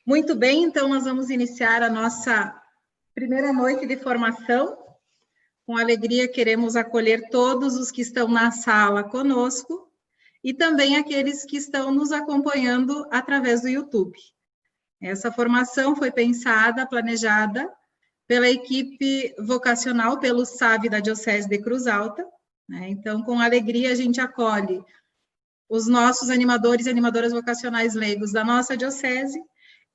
Muito bem, então nós vamos iniciar a nossa primeira noite de formação. Com alegria queremos acolher todos os que estão na sala conosco e também aqueles que estão nos acompanhando através do YouTube. Essa formação foi pensada, planejada pela equipe vocacional, pelo SAV da Diocese de Cruz Alta, né? Então, com alegria, a gente acolhe os nossos animadores e animadoras vocacionais leigos da nossa diocese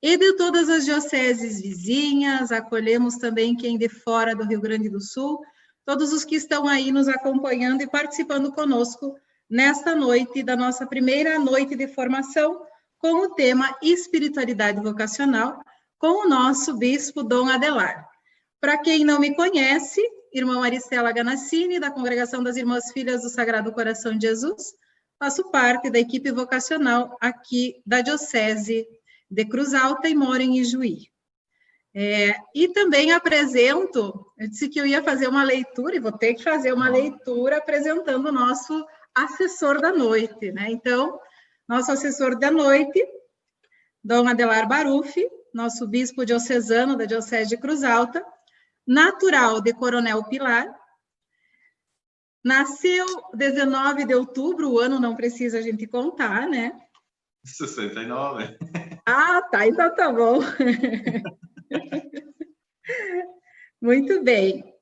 e de todas as dioceses vizinhas, acolhemos também quem de fora do Rio Grande do Sul, todos os que estão aí nos acompanhando e participando conosco nesta noite, da nossa primeira noite de formação, com o tema Espiritualidade Vocacional, com o nosso bispo Dom Adelar. Para quem não me conhece, irmã Maristela Ganassini, da Congregação das Irmãs Filhas do Sagrado Coração de Jesus, faço parte da equipe vocacional aqui da Diocese de Cruz Alta e moro em Ijuí. E também apresento, eu disse que eu ia fazer uma leitura, e vou ter que fazer uma leitura apresentando o nosso assessor da noite, né? Então, nosso assessor da noite, Dom Adelar Baruffi, nosso bispo diocesano da Diocese de Cruz Alta, natural de Coronel Pilar, nasceu 19 de outubro, o ano não precisa a gente contar, né? 69. Ah, tá, então tá bom. Muito bem.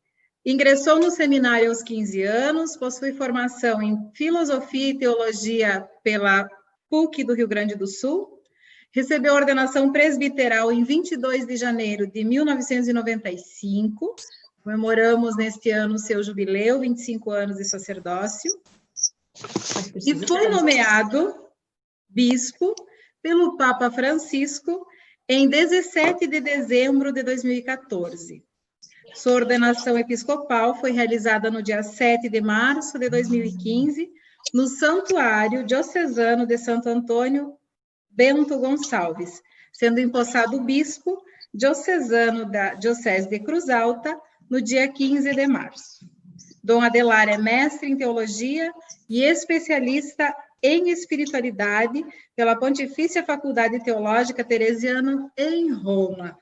Ingressou no seminário aos 15 anos, possui formação em Filosofia e Teologia pela PUC do Rio Grande do Sul, recebeu ordenação presbiteral em 22 de janeiro de 1995, comemoramos neste ano seu jubileu, 25 anos de sacerdócio, e foi nomeado bispo pelo Papa Francisco em 17 de dezembro de 2014. Sua ordenação episcopal foi realizada no dia 7 de março de 2015, no Santuário Diocesano de Santo Antônio Bento Gonçalves, sendo empossado bispo diocesano da Diocese de Cruz Alta no dia 15 de março. Dom Adelar é mestre em teologia e especialista em espiritualidade pela Pontifícia Faculdade Teológica Teresiana em Roma.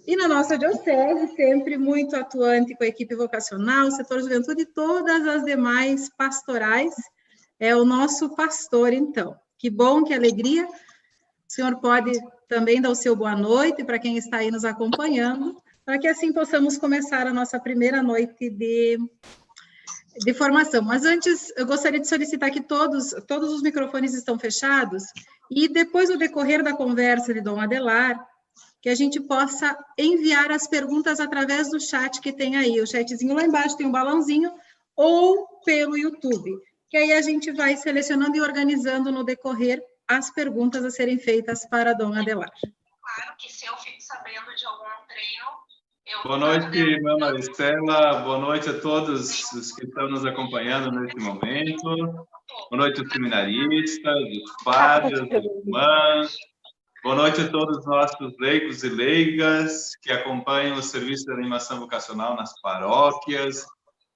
E na nossa diocese, sempre muito atuante com a equipe vocacional, setor juventude e todas as demais pastorais, é o nosso pastor, então. Que bom, que alegria. O senhor pode também dar o seu boa noite para quem está aí nos acompanhando, para que assim possamos começar a nossa primeira noite de formação. Mas antes, eu gostaria de solicitar que todos os microfones estão fechados e depois do decorrer da conversa de Dom Adelar, que a gente possa enviar as perguntas através do chat que tem aí. O chatzinho lá embaixo tem um balãozinho, ou pelo YouTube, que aí a gente vai selecionando e organizando no decorrer as perguntas a serem feitas para Dom Adelar. Claro que se eu fico sabendo de algum treino... Boa noite, irmã Maristela. Boa noite a todos os que estão nos acompanhando neste momento. Boa noite aos seminaristas, os padres, as irmãs. Boa noite a todos os nossos leigos e leigas que acompanham o serviço de animação vocacional nas paróquias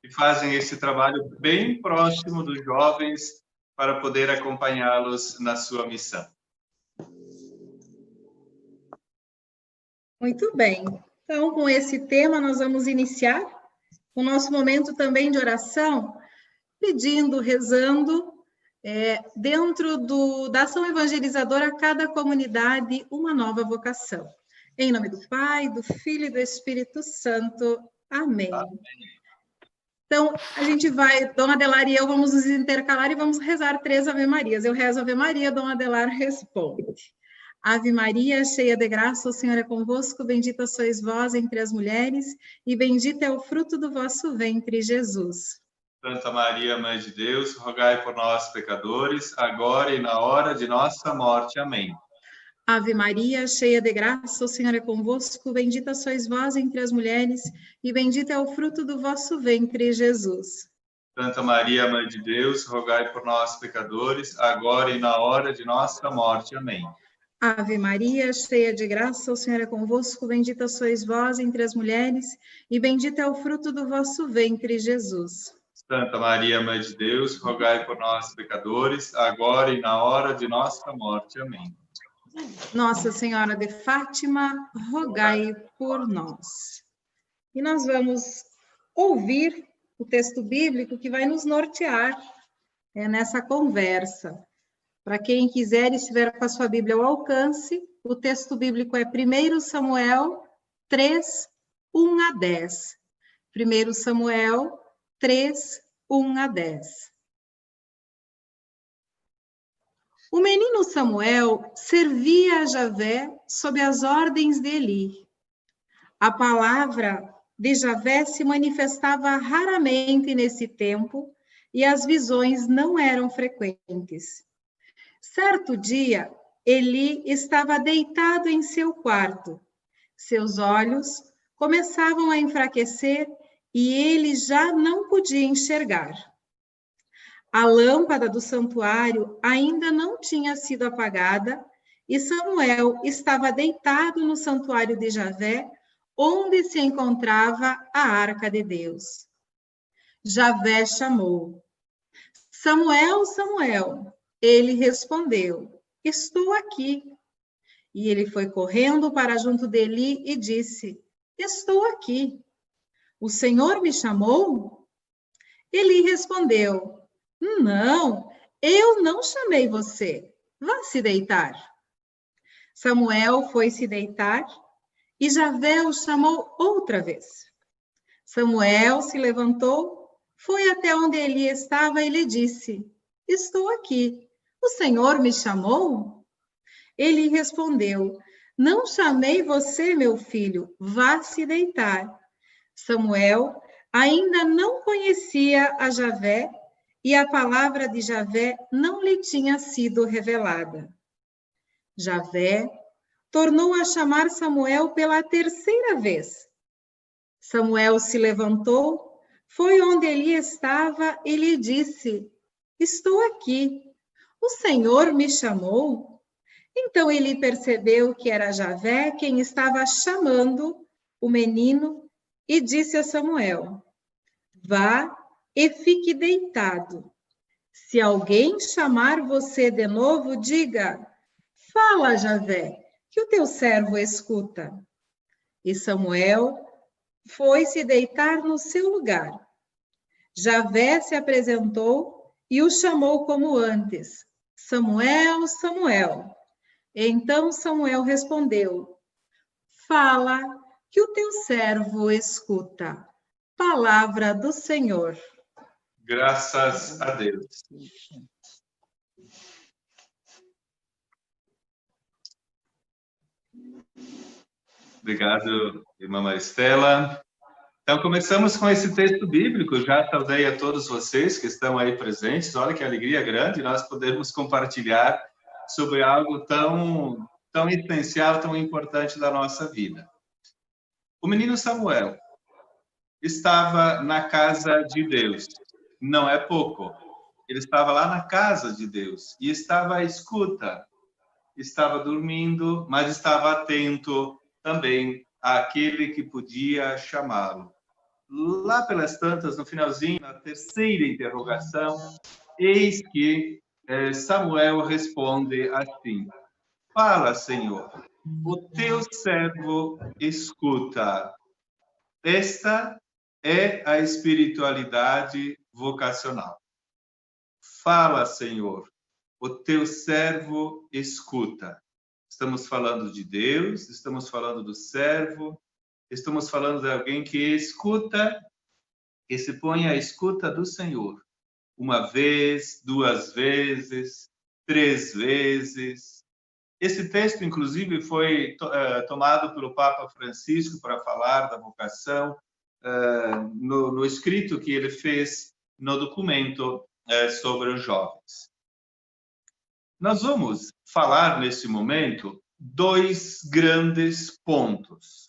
e fazem esse trabalho bem próximo dos jovens para poder acompanhá-los na sua missão. Muito bem. Então, com esse tema, nós vamos iniciar o nosso momento também de oração, pedindo, rezando, dentro da ação evangelizadora a cada comunidade, uma nova vocação. Em nome do Pai, do Filho e do Espírito Santo. Amém. Amém. Então, a gente vai, Dom Adelar e eu vamos nos intercalar e vamos rezar 3 Ave Marias. Eu rezo Ave Maria, Dom Adelar responde. Ave Maria, cheia de graça, o Senhor é convosco, bendita sois vós entre as mulheres, e bendito é o fruto do vosso ventre, Jesus. Santa Maria, Mãe de Deus, rogai por nós, pecadores, agora e na hora de nossa morte. Amém. Ave Maria, cheia de graça, o Senhor é convosco, bendita sois vós entre as mulheres, e bendito é o fruto do vosso ventre, Jesus. Santa Maria, Mãe de Deus, rogai por nós, pecadores, agora e na hora de nossa morte. Amém. Ave Maria, cheia de graça, o Senhor é convosco, bendita sois vós entre as mulheres, e bendito é o fruto do vosso ventre, Jesus. Santa Maria, Mãe de Deus, rogai por nós, pecadores, agora e na hora de nossa morte. Amém. Nossa Senhora de Fátima, rogai por nós. E nós vamos ouvir o texto bíblico que vai nos nortear nessa conversa. Para quem quiser e estiver com a sua Bíblia ao alcance, o texto bíblico é 1 Samuel 3, 1 a 10. 1 Samuel 3, 1 a 10. O menino Samuel servia a Javé sob as ordens de Eli. A palavra de Javé se manifestava raramente nesse tempo e as visões não eram frequentes. Certo dia, Eli estava deitado em seu quarto. Seus olhos começavam a enfraquecer e ele já não podia enxergar. A lâmpada do santuário ainda não tinha sido apagada e Samuel estava deitado no santuário de Javé, onde se encontrava a arca de Deus. Javé chamou: Samuel, Samuel. Ele respondeu: estou aqui. E ele foi correndo para junto dele e disse: estou aqui. O Senhor me chamou? Ele respondeu: não, eu não chamei você. Vá se deitar. Samuel foi se deitar e Javé o chamou outra vez. Samuel se levantou, foi até onde Eli estava e lhe disse: estou aqui. O Senhor me chamou? Ele respondeu: não chamei você, meu filho. Vá se deitar. Samuel ainda não conhecia a Javé e a palavra de Javé não lhe tinha sido revelada. Javé tornou a chamar Samuel pela terceira vez. Samuel se levantou, foi onde Eli estava e lhe disse: estou aqui. O Senhor me chamou? Então Eli percebeu que era Javé quem estava chamando o menino e disse a Samuel: vá e fique deitado. Se alguém chamar você de novo, diga: fala, Javé, que o teu servo escuta. E Samuel foi se deitar no seu lugar. Javé se apresentou e o chamou como antes: Samuel, Samuel. Então Samuel respondeu: fala, que o teu servo escuta. Palavra do Senhor. Graças a Deus. Obrigado, irmã Maristela. Então, começamos com esse texto bíblico. Já saudei a todos vocês que estão aí presentes. Olha que alegria grande nós podermos compartilhar sobre algo tão essencial, tão importante da nossa vida. O menino Samuel estava na casa de Deus. Não é pouco. Ele estava lá na casa de Deus e estava à escuta. Estava dormindo, mas estava atento também àquele que podia chamá-lo. Lá pelas tantas, no finalzinho, na terceira interrogação, eis que Samuel responde assim: fala, Senhor, o teu servo escuta. Esta é a espiritualidade vocacional. Fala, Senhor, o teu servo escuta. Estamos falando de Deus, estamos falando do servo, estamos falando de alguém que escuta, que se põe à escuta do Senhor. Uma vez, duas vezes, três vezes. Esse texto, inclusive, foi tomado pelo Papa Francisco para falar da vocação, no escrito que ele fez no documento sobre os jovens. Nós vamos falar, nesse momento, dois grandes pontos.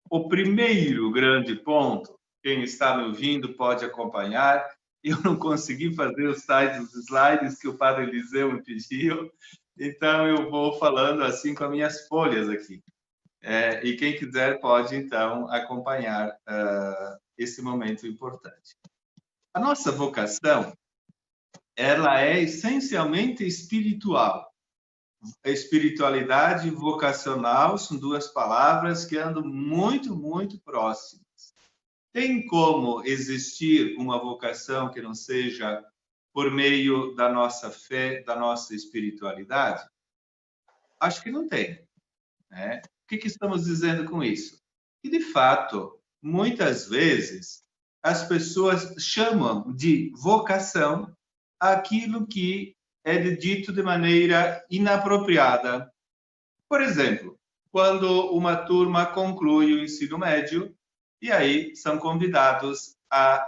O primeiro grande ponto, quem está me ouvindo pode acompanhar. Eu não consegui fazer os slides que o Padre Eliseu me pediu, então eu vou falando assim com as minhas folhas aqui. E quem quiser pode, então, acompanhar esse momento importante. A nossa vocação, ela é essencialmente espiritual. espiritualidade e vocacional são duas palavras que andam muito, muito próximas. Tem como existir uma vocação que não seja por meio da nossa fé, da nossa espiritualidade? Acho que não tem, né? O que estamos dizendo com isso? Que, de fato, muitas vezes, as pessoas chamam de vocação aquilo que é dito de maneira inapropriada. Por exemplo, quando uma turma conclui o ensino médio, e aí são convidados a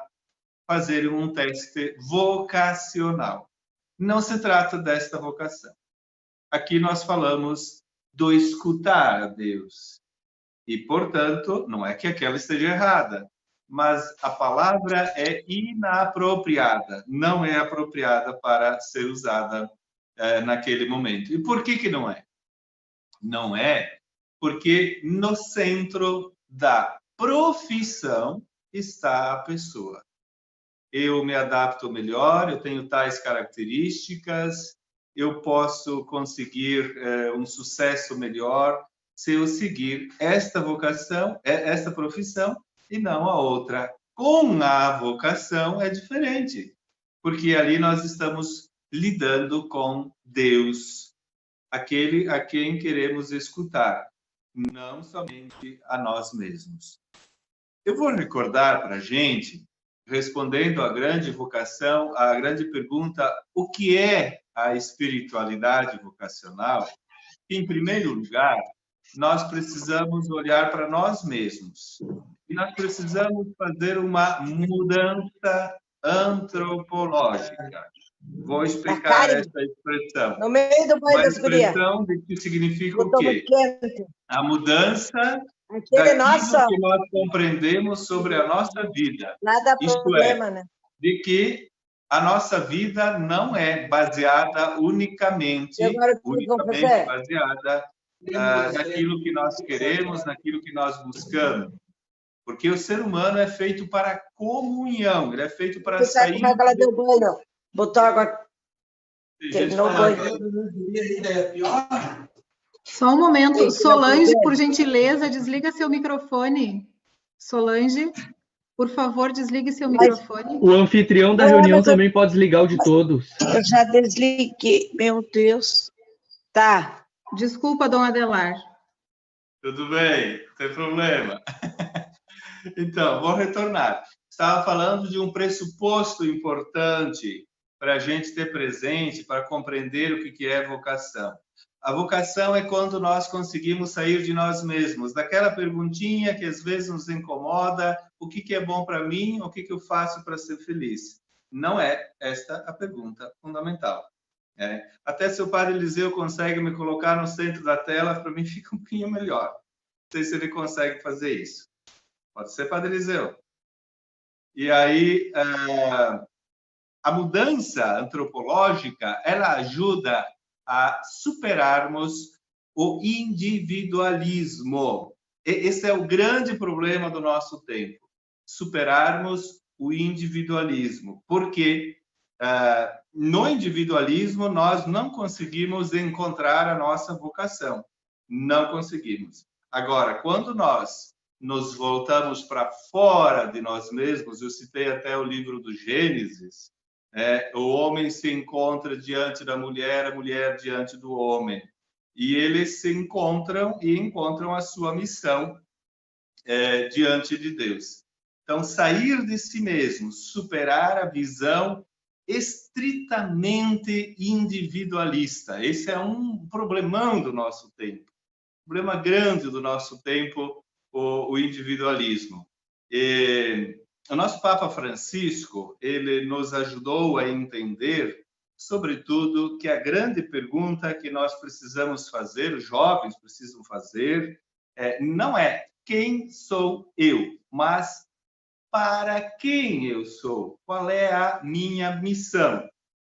fazer um teste vocacional. Não se trata desta vocação. Aqui nós falamos do escutar a Deus. E, portanto, não é que aquela esteja errada, mas a palavra é inapropriada, não é apropriada para ser usada naquele momento. E por que não é? Não é porque no centro da profissão está a pessoa. Eu me adapto melhor, eu tenho tais características, eu posso conseguir um sucesso melhor se eu seguir esta vocação, esta profissão, e não a outra. Com a vocação é diferente, porque ali nós estamos lidando com Deus, aquele a quem queremos escutar, não somente a nós mesmos. Eu vou recordar para a gente, respondendo à grande vocação, à grande pergunta, o que é a espiritualidade vocacional? Em primeiro lugar, nós precisamos olhar para nós mesmos. E nós precisamos fazer uma mudança antropológica. Vou explicar essa expressão. No meio do banho das gurias. Uma expressão de que significa o quê? A mudança daquilo que nós compreendemos sobre a nossa vida. Nada problema, né? De que a nossa vida não é baseada unicamente baseada naquilo que nós queremos, naquilo que nós buscamos. Porque o ser humano é feito para comunhão, ele é feito para sair... Como é que ela deu banho? Botou água... Terminou o banho. Só um momento. Solange, por gentileza, desliga seu microfone. Solange, por favor, desligue seu microfone. O anfitrião da reunião também pode desligar o de todos. Eu já desliguei, meu Deus. Tá. Desculpa, dona Adelar. Tudo bem, não tem problema. Então, vou retornar. Estava falando de um pressuposto importante para a gente ter presente, para compreender o que é vocação. A vocação é quando nós conseguimos sair de nós mesmos, daquela perguntinha que às vezes nos incomoda, o que é bom para mim, o que eu faço para ser feliz. Não é esta a pergunta fundamental. Até se o Padre Eliseu consegue me colocar no centro da tela, para mim fica um pouquinho melhor. Não sei se ele consegue fazer isso. Pode ser, Padre Eliseu. E aí, a mudança antropológica, ela ajuda a superarmos o individualismo. Esse é o grande problema do nosso tempo. Superarmos o individualismo. Porque no individualismo nós não conseguimos encontrar a nossa vocação. Não conseguimos. Agora, quando nós nos voltamos para fora de nós mesmos, eu citei até o livro do Gênesis, o homem se encontra diante da mulher, a mulher diante do homem. E eles se encontram e encontram a sua missão diante de Deus. Então, sair de si mesmo, superar a visão estritamente individualista. Esse é um problemão do nosso tempo. Um problema grande do nosso tempo, o individualismo. O nosso Papa Francisco, ele nos ajudou a entender, sobretudo, que a grande pergunta que nós precisamos fazer, os jovens precisam fazer, não é quem sou eu, mas para quem eu sou, qual é a minha missão.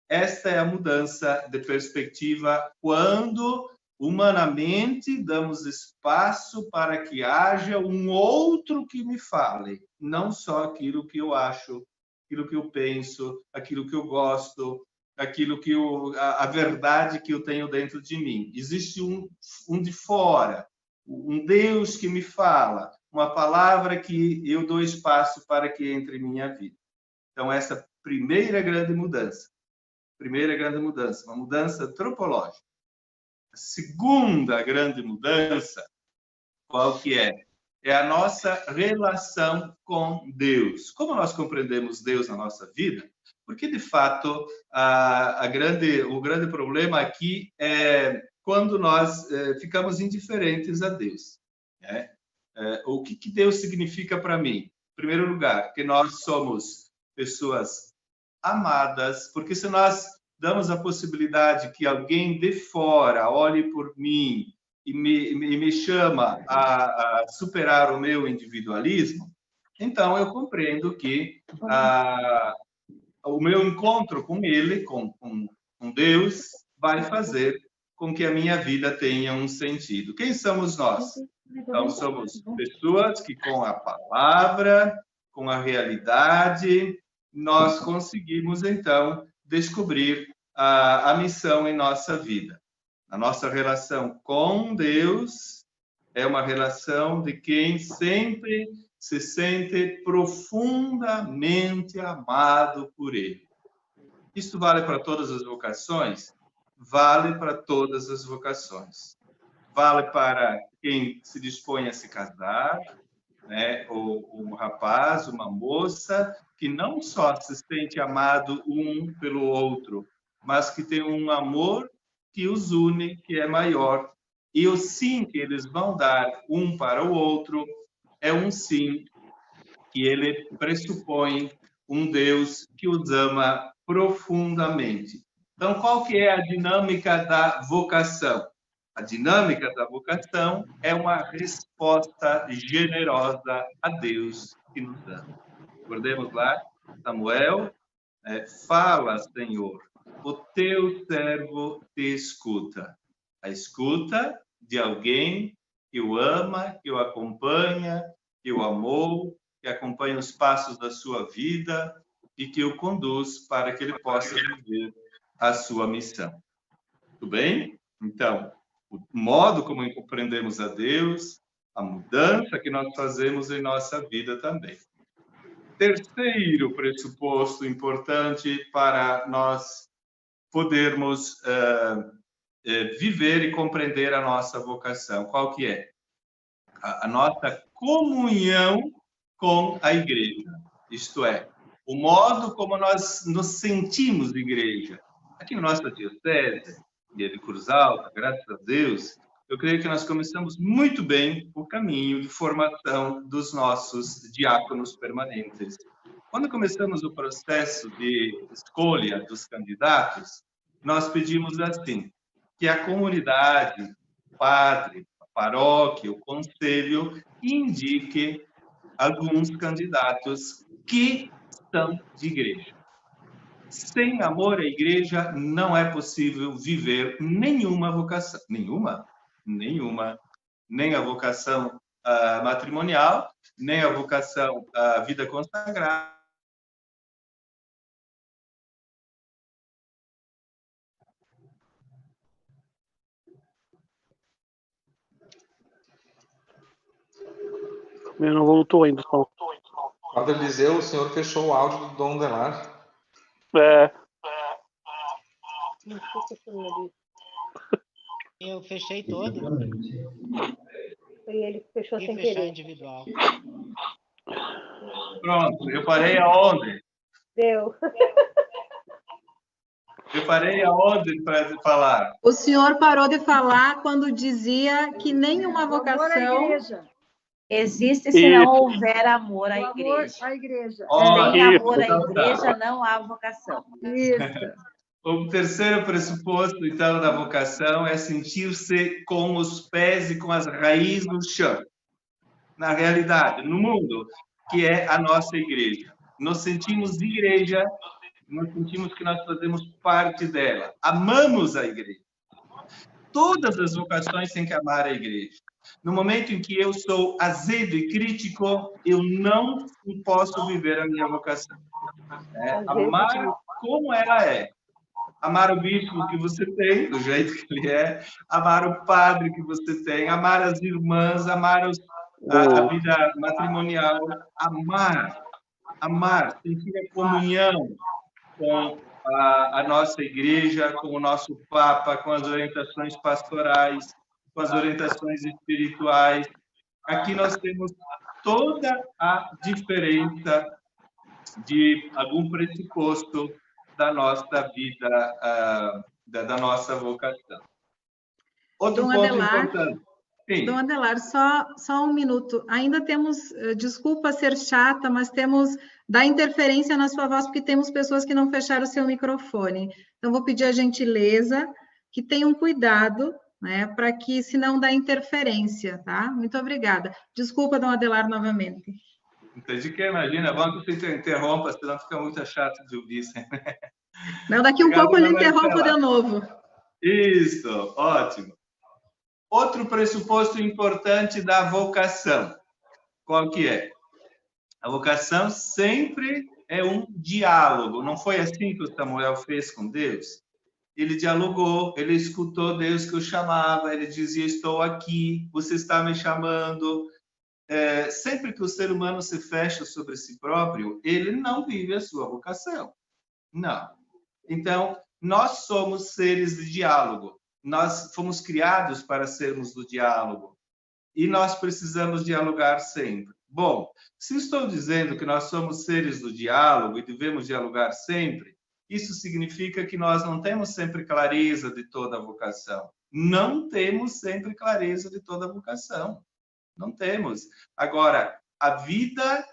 Esta é a mudança de perspectiva quando humanamente damos espaço para que haja um outro que me fale, não só aquilo que eu acho, aquilo que eu penso, aquilo que eu gosto, aquilo que a verdade que eu tenho dentro de mim. Existe um de fora, um Deus que me fala, uma palavra que eu dou espaço para que entre em minha vida. Então, essa primeira grande mudança, uma mudança antropológica. A segunda grande mudança, qual que é? É a nossa relação com Deus. Como nós compreendemos Deus na nossa vida? Porque, de fato, o grande problema aqui é quando nós ficamos indiferentes a Deus. Né? O que Deus significa para mim? Em primeiro lugar, que nós somos pessoas amadas, porque se nós damos a possibilidade que alguém de fora olhe por mim e me chama a superar o meu individualismo, então eu compreendo que o meu encontro com Ele, com Deus, vai fazer com que a minha vida tenha um sentido. Quem somos nós? Então, somos pessoas que, com a palavra, com a realidade, nós conseguimos, então, descobrir a missão em nossa vida. A nossa relação com Deus é uma relação de quem sempre se sente profundamente amado por Ele. Isso vale para todas as vocações? Vale para todas as vocações. Vale para quem se dispõe a se casar, né? Ou um rapaz, uma moça, que não só se sente amado um pelo outro, mas que tem um amor que os une, que é maior. E o sim que eles vão dar um para o outro é um sim que ele pressupõe um Deus que os ama profundamente. Então, qual que é a dinâmica da vocação? A dinâmica da vocação é uma resposta generosa a Deus que nos ama. Recordemos lá, Samuel, fala, Senhor, o teu servo te escuta. A escuta de alguém que o ama, que o acompanha, que o amou, que acompanha os passos da sua vida e que o conduz para que ele possa viver a sua missão. Tudo bem? Então, o modo como compreendemos a Deus, a mudança que nós fazemos em nossa vida também. Terceiro pressuposto importante para nós podermos viver e compreender a nossa vocação. Qual que é? A nossa comunhão com a igreja. Isto é, o modo como nós nos sentimos igreja. Aqui na nossa diocese, de Cruz Alta, graças a Deus, eu creio que nós começamos muito bem o caminho de formação dos nossos diáconos permanentes. Quando começamos o processo de escolha dos candidatos, nós pedimos assim, que a comunidade, o padre, a paróquia, o conselho, indique alguns candidatos que são de igreja. Sem amor à igreja, não é possível viver nenhuma vocação. Nenhuma? Nenhuma. Nem a vocação matrimonial, nem a vocação à vida consagrada. Ele não voltou ainda, Paulo. Padre Eliseu, o senhor fechou o áudio do Dom Delar. Eu fechei todo. Foi ele que fechou sem fechar querer. Individual. Pronto, eu parei aonde? Deu. Eu parei aonde para falar? O senhor parou de falar quando dizia que nenhuma vocação existe se não houver amor à igreja. A igreja. Sem amor à igreja não há vocação. Isso. O terceiro pressuposto, então, da vocação é sentir-se com os pés e com as raízes no chão. Na realidade, no mundo, que é a nossa igreja. Nos sentimos igreja, nós sentimos que nós fazemos parte dela. Amamos a igreja. Todas as vocações têm que amar a igreja. No momento em que eu sou azedo e crítico, eu não posso viver a minha vocação. Amar como ela é. Amar o bispo que você tem, do jeito que ele é, amar o padre que você tem, amar as irmãs, amar a vida matrimonial, amar, sentir a comunhão com a nossa igreja, com o nosso Papa, com as orientações pastorais, com as orientações espirituais. Aqui nós temos toda a diferença de algum pressuposto da nossa vida, da nossa vocação. Outro Dom ponto Adelar, importante. Sim. Dom Adelar, só um minuto. Ainda temos, desculpa ser chata, mas temos da interferência na sua voz, porque temos pessoas que não fecharam o seu microfone. Então, vou pedir a gentileza que tenham cuidado, né, para que, senão dá interferência, tá? Muito obrigada. Desculpa, Dom Adelar, novamente. Entendi que imagina, é bom que você interrompa, senão fica muito chato de ouvir. Não, daqui um pouco eu lhe interrompo de novo. Isso, ótimo. Outro pressuposto importante da vocação, qual que é? A vocação sempre é um diálogo. Não foi assim que o Samuel fez com Deus? Ele dialogou, ele escutou Deus que o chamava, ele dizia, estou aqui, você está me chamando. Sempre que o ser humano se fecha sobre si próprio, ele não vive a sua vocação. Não. Então, nós somos seres de diálogo. Nós fomos criados para sermos do diálogo. E nós precisamos dialogar sempre. Bom, se estou dizendo que nós somos seres do diálogo e devemos dialogar sempre, isso significa que nós não temos sempre clareza de toda a vocação. Não temos sempre clareza de toda a vocação. Não temos. Agora, a vida,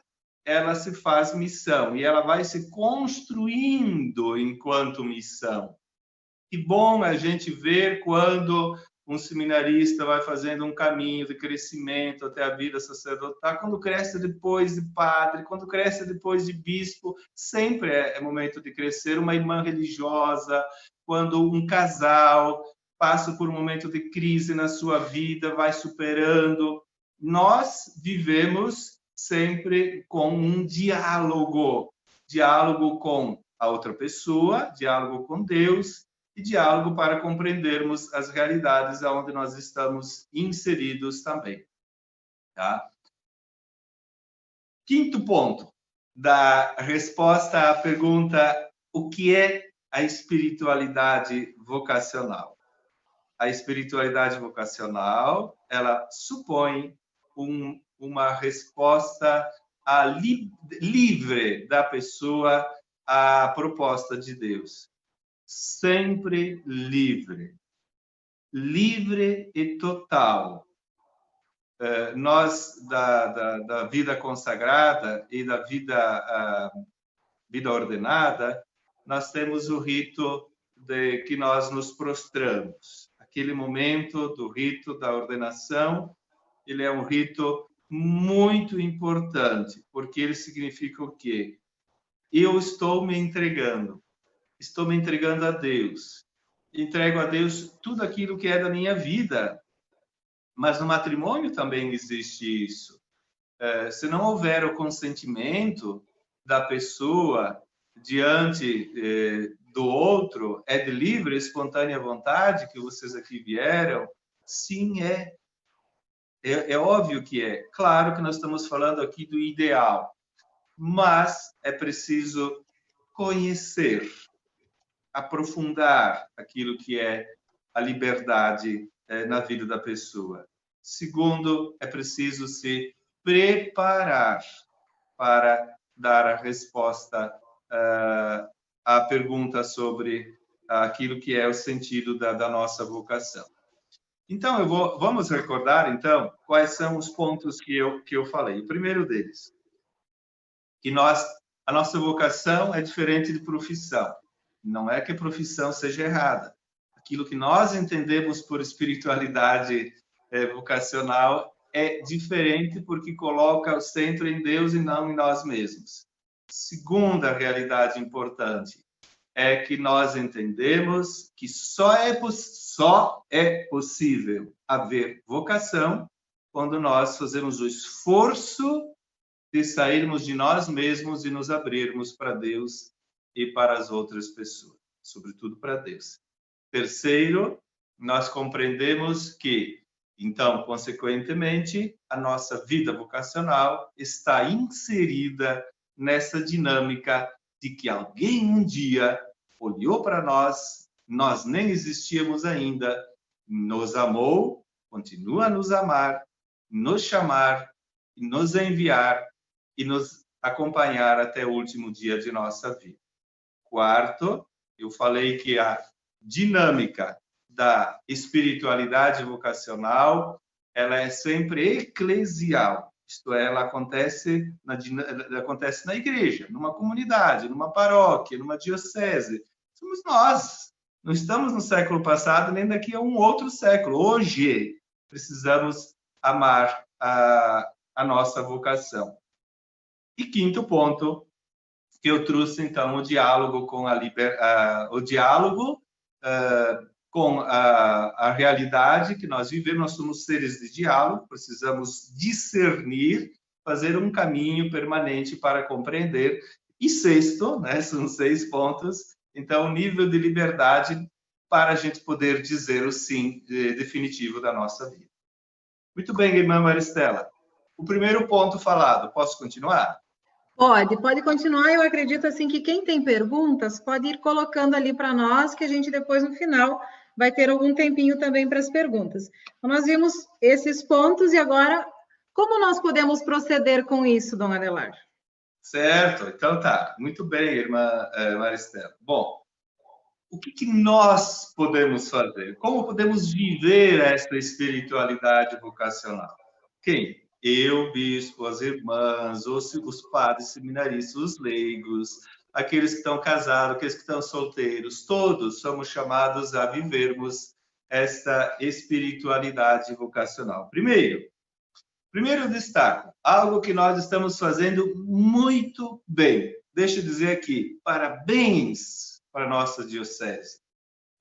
ela se faz missão e ela vai se construindo enquanto missão. Que bom a gente ver quando um seminarista vai fazendo um caminho de crescimento até a vida sacerdotal, quando cresce depois de padre, quando cresce depois de bispo, sempre é momento de crescer. Uma irmã religiosa, quando um casal passa por um momento de crise na sua vida, vai superando. Nós vivemos sempre com um diálogo com a outra pessoa, diálogo com Deus, e diálogo para compreendermos as realidades onde nós estamos inseridos também. Tá? Quinto ponto da resposta à pergunta: o que é a espiritualidade vocacional? A espiritualidade vocacional, ela supõe uma resposta livre da pessoa à proposta de Deus. Sempre livre. Livre e total. Nós, da vida consagrada e da vida ordenada, nós temos o rito de que nós nos prostramos. Aquele momento do rito da ordenação, ele é um rito muito importante, porque ele significa o quê? Eu estou me entregando a Deus. Entrego a Deus tudo aquilo que é da minha vida. Mas no matrimônio também existe isso. Se não houver o consentimento da pessoa diante do outro, é de livre, espontânea vontade que vocês aqui vieram? Sim, é. É óbvio que é. Claro que nós estamos falando aqui do ideal, mas é preciso conhecer, aprofundar aquilo que é a liberdade na vida da pessoa. Segundo, é preciso se preparar para dar a resposta à pergunta sobre aquilo que é o sentido da nossa vocação. Então, vamos recordar, então, quais são os pontos que eu falei. O primeiro deles, que a nossa vocação é diferente de profissão. Não é que a profissão seja errada. Aquilo que nós entendemos por espiritualidade vocacional é diferente porque coloca o centro em Deus e não em nós mesmos. Segunda realidade importante é que nós entendemos que só é possível haver vocação quando nós fazemos o esforço de sairmos de nós mesmos e nos abrirmos para Deus e para as outras pessoas. sobretudo para Deus. Terceiro, nós compreendemos que, então, consequentemente, a nossa vida vocacional está inserida nessa dinâmica de que alguém um dia olhou para nós, nós nem existíamos ainda, nos amou, continua a nos amar, nos chamar, nos enviar e nos acompanhar até o último dia de nossa vida. Quarto, eu falei que a dinâmica da espiritualidade vocacional, ela é sempre eclesial, isto é, ela acontece na igreja, numa comunidade, numa paróquia, numa diocese. Somos nós, não estamos no século passado, nem daqui a um outro século. Hoje, precisamos amar a nossa vocação. E quinto ponto, que eu trouxe, então, o diálogo com com a realidade que nós vivemos. Nós somos seres de diálogo, precisamos discernir, fazer um caminho permanente para compreender. E sexto, né, são 6 pontos, então, o nível de liberdade para a gente poder dizer o sim definitivo da nossa vida. Muito bem, irmã Maristela. O primeiro ponto falado, posso continuar? Pode continuar. Eu acredito assim que quem tem perguntas pode ir colocando ali para nós, que a gente depois, no final, vai ter algum tempinho também para as perguntas. Então, nós vimos esses pontos e agora, como nós podemos proceder com isso, dona Adelar? Certo, então tá. Muito bem, irmã Maristela. Bom, o que nós podemos fazer? Como podemos viver essa espiritualidade vocacional? Quem? Eu, bispo, as irmãs, os padres seminaristas, os leigos, aqueles que estão casados, aqueles que estão solteiros, todos somos chamados a vivermos esta espiritualidade vocacional. Primeiro eu destaco algo que nós estamos fazendo muito bem. Deixa eu dizer aqui, parabéns para a nossa diocese.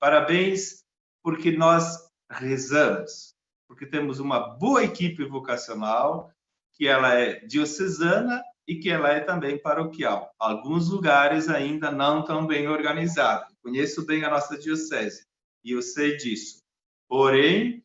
Parabéns porque nós rezamos, porque temos uma boa equipe vocacional, que ela é diocesana e que ela é também paroquial. Alguns lugares ainda não tão bem organizados. Conheço bem a nossa diocese e eu sei disso. Porém,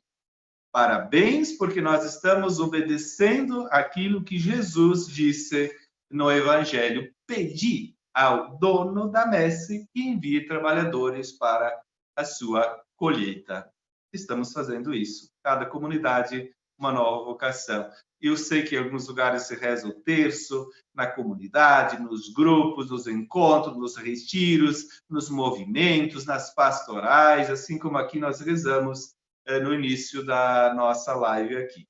parabéns, porque nós estamos obedecendo aquilo que Jesus disse no Evangelho. Pedi ao dono da messe que envie trabalhadores para a sua colheita. Estamos fazendo isso. Cada comunidade, uma nova vocação. Eu sei que em alguns lugares se reza o terço, na comunidade, nos grupos, nos encontros, nos retiros, nos movimentos, nas pastorais, assim como aqui nós rezamos no início da nossa live aqui.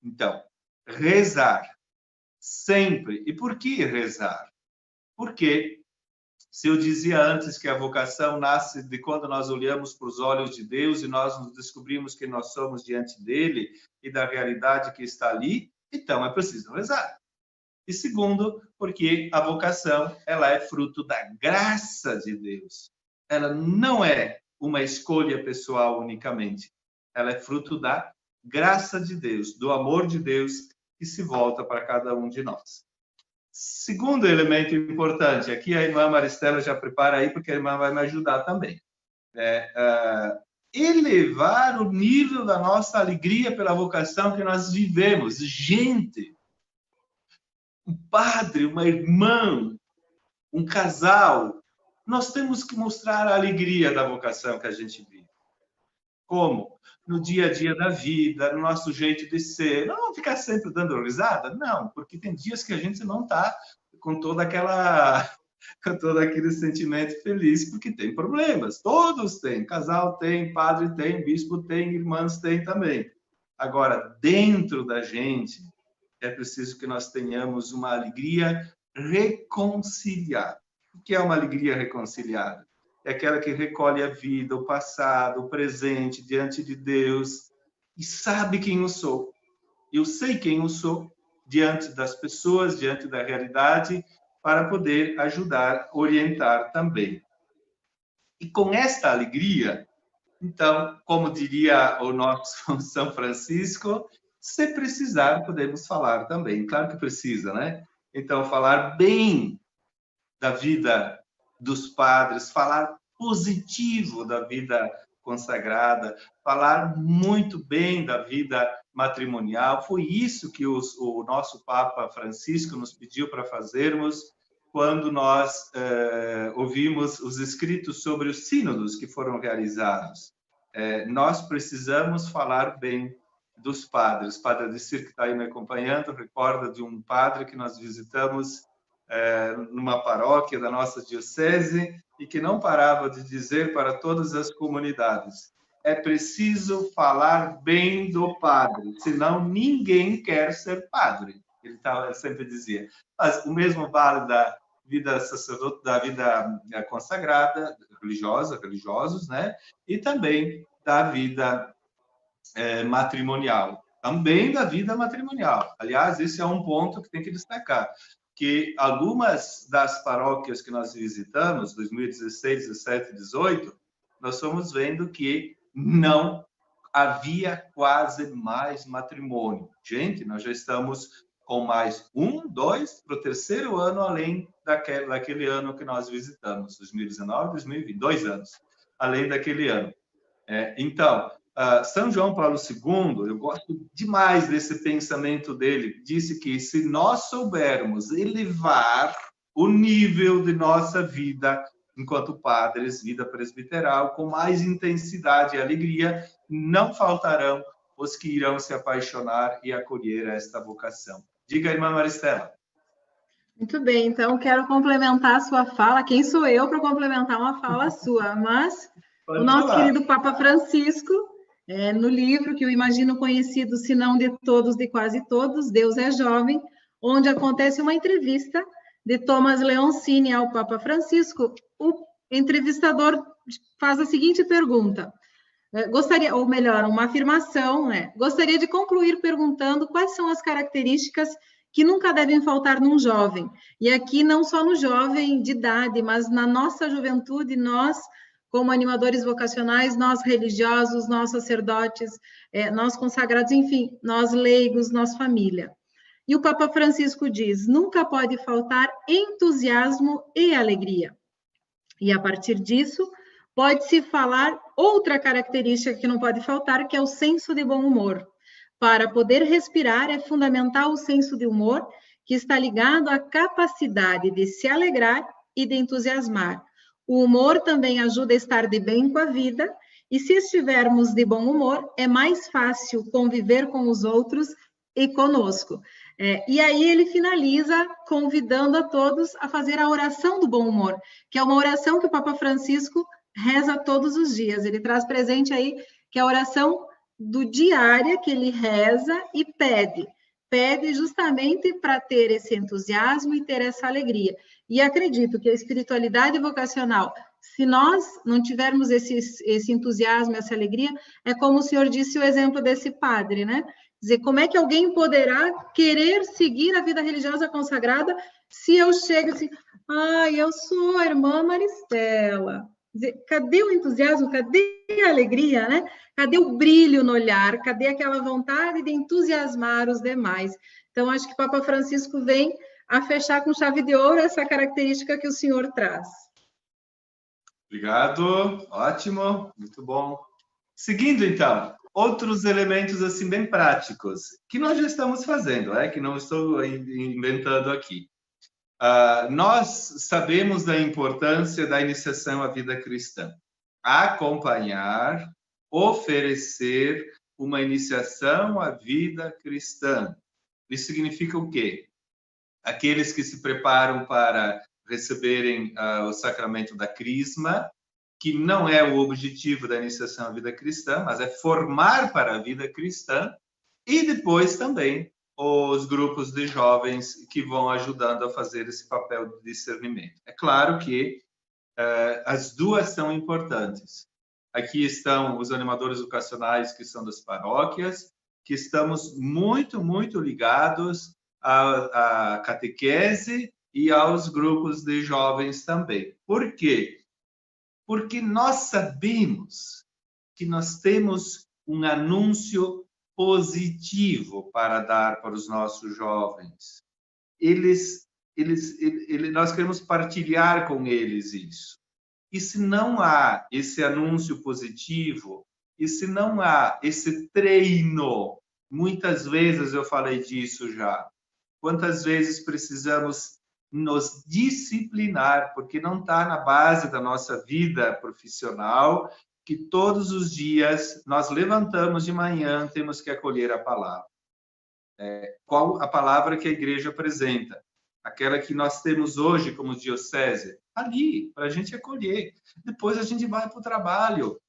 Então, rezar sempre. E por que rezar? Porque, se eu dizia antes que a vocação nasce de quando nós olhamos para os olhos de Deus e nós nos descobrimos que nós somos diante dele e da realidade que está ali, então é preciso rezar. E segundo, porque a vocação, ela é fruto da graça de Deus. Ela não é uma escolha pessoal unicamente. Ela é fruto da graça de Deus, do amor de Deus que se volta para cada um de nós. Segundo elemento importante, aqui a irmã Maristela já prepara aí, porque a irmã vai me ajudar também. Elevar o nível da nossa alegria pela vocação que nós vivemos. Gente, um padre, uma irmã, um casal, nós temos que mostrar a alegria da vocação que a gente vive. Como? No dia a dia da vida, no nosso jeito de ser. Não ficar sempre dando risada, não, porque tem dias que a gente não está com todo aquele sentimento feliz, porque tem problemas. Todos têm, casal tem, padre tem, bispo tem, irmãs tem também. Agora, dentro da gente, é preciso que nós tenhamos uma alegria reconciliada. O que é uma alegria reconciliada? É aquela que recolhe a vida, o passado, o presente diante de Deus e sabe quem eu sou. Eu sei quem eu sou diante das pessoas, diante da realidade, para poder ajudar, orientar também. E com esta alegria, então, como diria o nosso São Francisco, se precisar, podemos falar também. Claro que precisa, né? Então, falar bem da vida dos padres, falar positivo da vida consagrada, falar muito bem da vida matrimonial. Foi isso que o nosso Papa Francisco nos pediu para fazermos quando nós ouvimos os escritos sobre os sínodos que foram realizados. Nós precisamos falar bem dos padres. O padre Adicir, que está aí me acompanhando, recorda de um padre que nós visitamos numa paróquia da nossa diocese e que não parava de dizer para todas as comunidades: é preciso falar bem do padre, senão ninguém quer ser padre. Ele sempre dizia. Mas o mesmo vale da vida sacerdote, da vida consagrada, religiosos, né? E também da vida matrimonial. Também da vida matrimonial. Aliás, esse é um ponto que tem que destacar, que algumas das paróquias que nós visitamos, 2016, 17, 18, nós fomos vendo que não havia quase mais matrimônio. Gente, nós já estamos com mais 1, 2, para o 3º ano, além daquele ano que nós visitamos, 2019, 2020, 2 anos, além daquele ano. Então, São João Paulo II, eu gosto demais desse pensamento dele, disse que se nós soubermos elevar o nível de nossa vida enquanto padres, vida presbiteral, com mais intensidade e alegria, não faltarão os que irão se apaixonar e acolher esta vocação. Diga, irmã Maristela. Muito bem, então quero complementar a sua fala. Quem sou eu para complementar uma fala sua? Mas Pode o nosso falar. querido Papa Francisco, no livro que eu imagino conhecido, se não de todos, de quase todos, Deus é Jovem, onde acontece uma entrevista de Thomas Leoncini ao Papa Francisco, o entrevistador faz a seguinte pergunta. Gostaria, ou melhor, uma afirmação, gostaria de concluir perguntando quais são as características que nunca devem faltar num jovem. E aqui não só no jovem de idade, mas na nossa juventude, nós, como animadores vocacionais, nós religiosos, nós sacerdotes, nós consagrados, enfim, nós leigos, nós família. E o Papa Francisco diz, nunca pode faltar entusiasmo e alegria. E a partir disso, pode-se falar outra característica que não pode faltar, que é o senso de bom humor. Para poder respirar, é fundamental o senso de humor, que está ligado à capacidade de se alegrar e de entusiasmar. O humor também ajuda a estar de bem com a vida, e se estivermos de bom humor, é mais fácil conviver com os outros e conosco. E aí ele finaliza convidando a todos a fazer a oração do bom humor, que é uma oração que o Papa Francisco reza todos os dias. Ele traz presente aí que é a oração do diária que ele reza e pede justamente para ter esse entusiasmo e ter essa alegria. E acredito que a espiritualidade vocacional, se nós não tivermos esse entusiasmo, essa alegria, é como o senhor disse o exemplo desse padre, né? Dizer, como é que alguém poderá querer seguir a vida religiosa consagrada se eu chego assim, eu sou a irmã Maristela. Dizer, cadê o entusiasmo, cadê a alegria, né? Cadê o brilho no olhar? Cadê aquela vontade de entusiasmar os demais? Então, acho que o Papa Francisco vem a fechar com chave de ouro essa característica que o senhor traz. Obrigado, ótimo, muito bom. Seguindo, então, outros elementos assim bem práticos, que nós já estamos fazendo, que não estou inventando aqui. Nós sabemos da importância da iniciação à vida cristã. Acompanhar, oferecer uma iniciação à vida cristã. Isso significa o quê? Aqueles que se preparam para receberem o sacramento da crisma, que não é o objetivo da iniciação à vida cristã, mas é formar para a vida cristã, e depois também os grupos de jovens que vão ajudando a fazer esse papel de discernimento. É claro que as duas são importantes. Aqui estão os animadores vocacionais, que são das paróquias, que estamos muito, muito ligados à catequese e aos grupos de jovens também. Por quê? Porque nós sabemos que nós temos um anúncio positivo para dar para os nossos jovens. Nós queremos partilhar com eles isso. E se não há esse anúncio positivo, e se não há esse treino, muitas vezes eu falei disso já, quantas vezes precisamos nos disciplinar, porque não está na base da nossa vida profissional, que todos os dias nós levantamos de manhã, temos que acolher a palavra. Qual a palavra que a igreja apresenta? Aquela que nós temos hoje como diocese, ali, para a gente acolher. Depois a gente vai para o trabalho.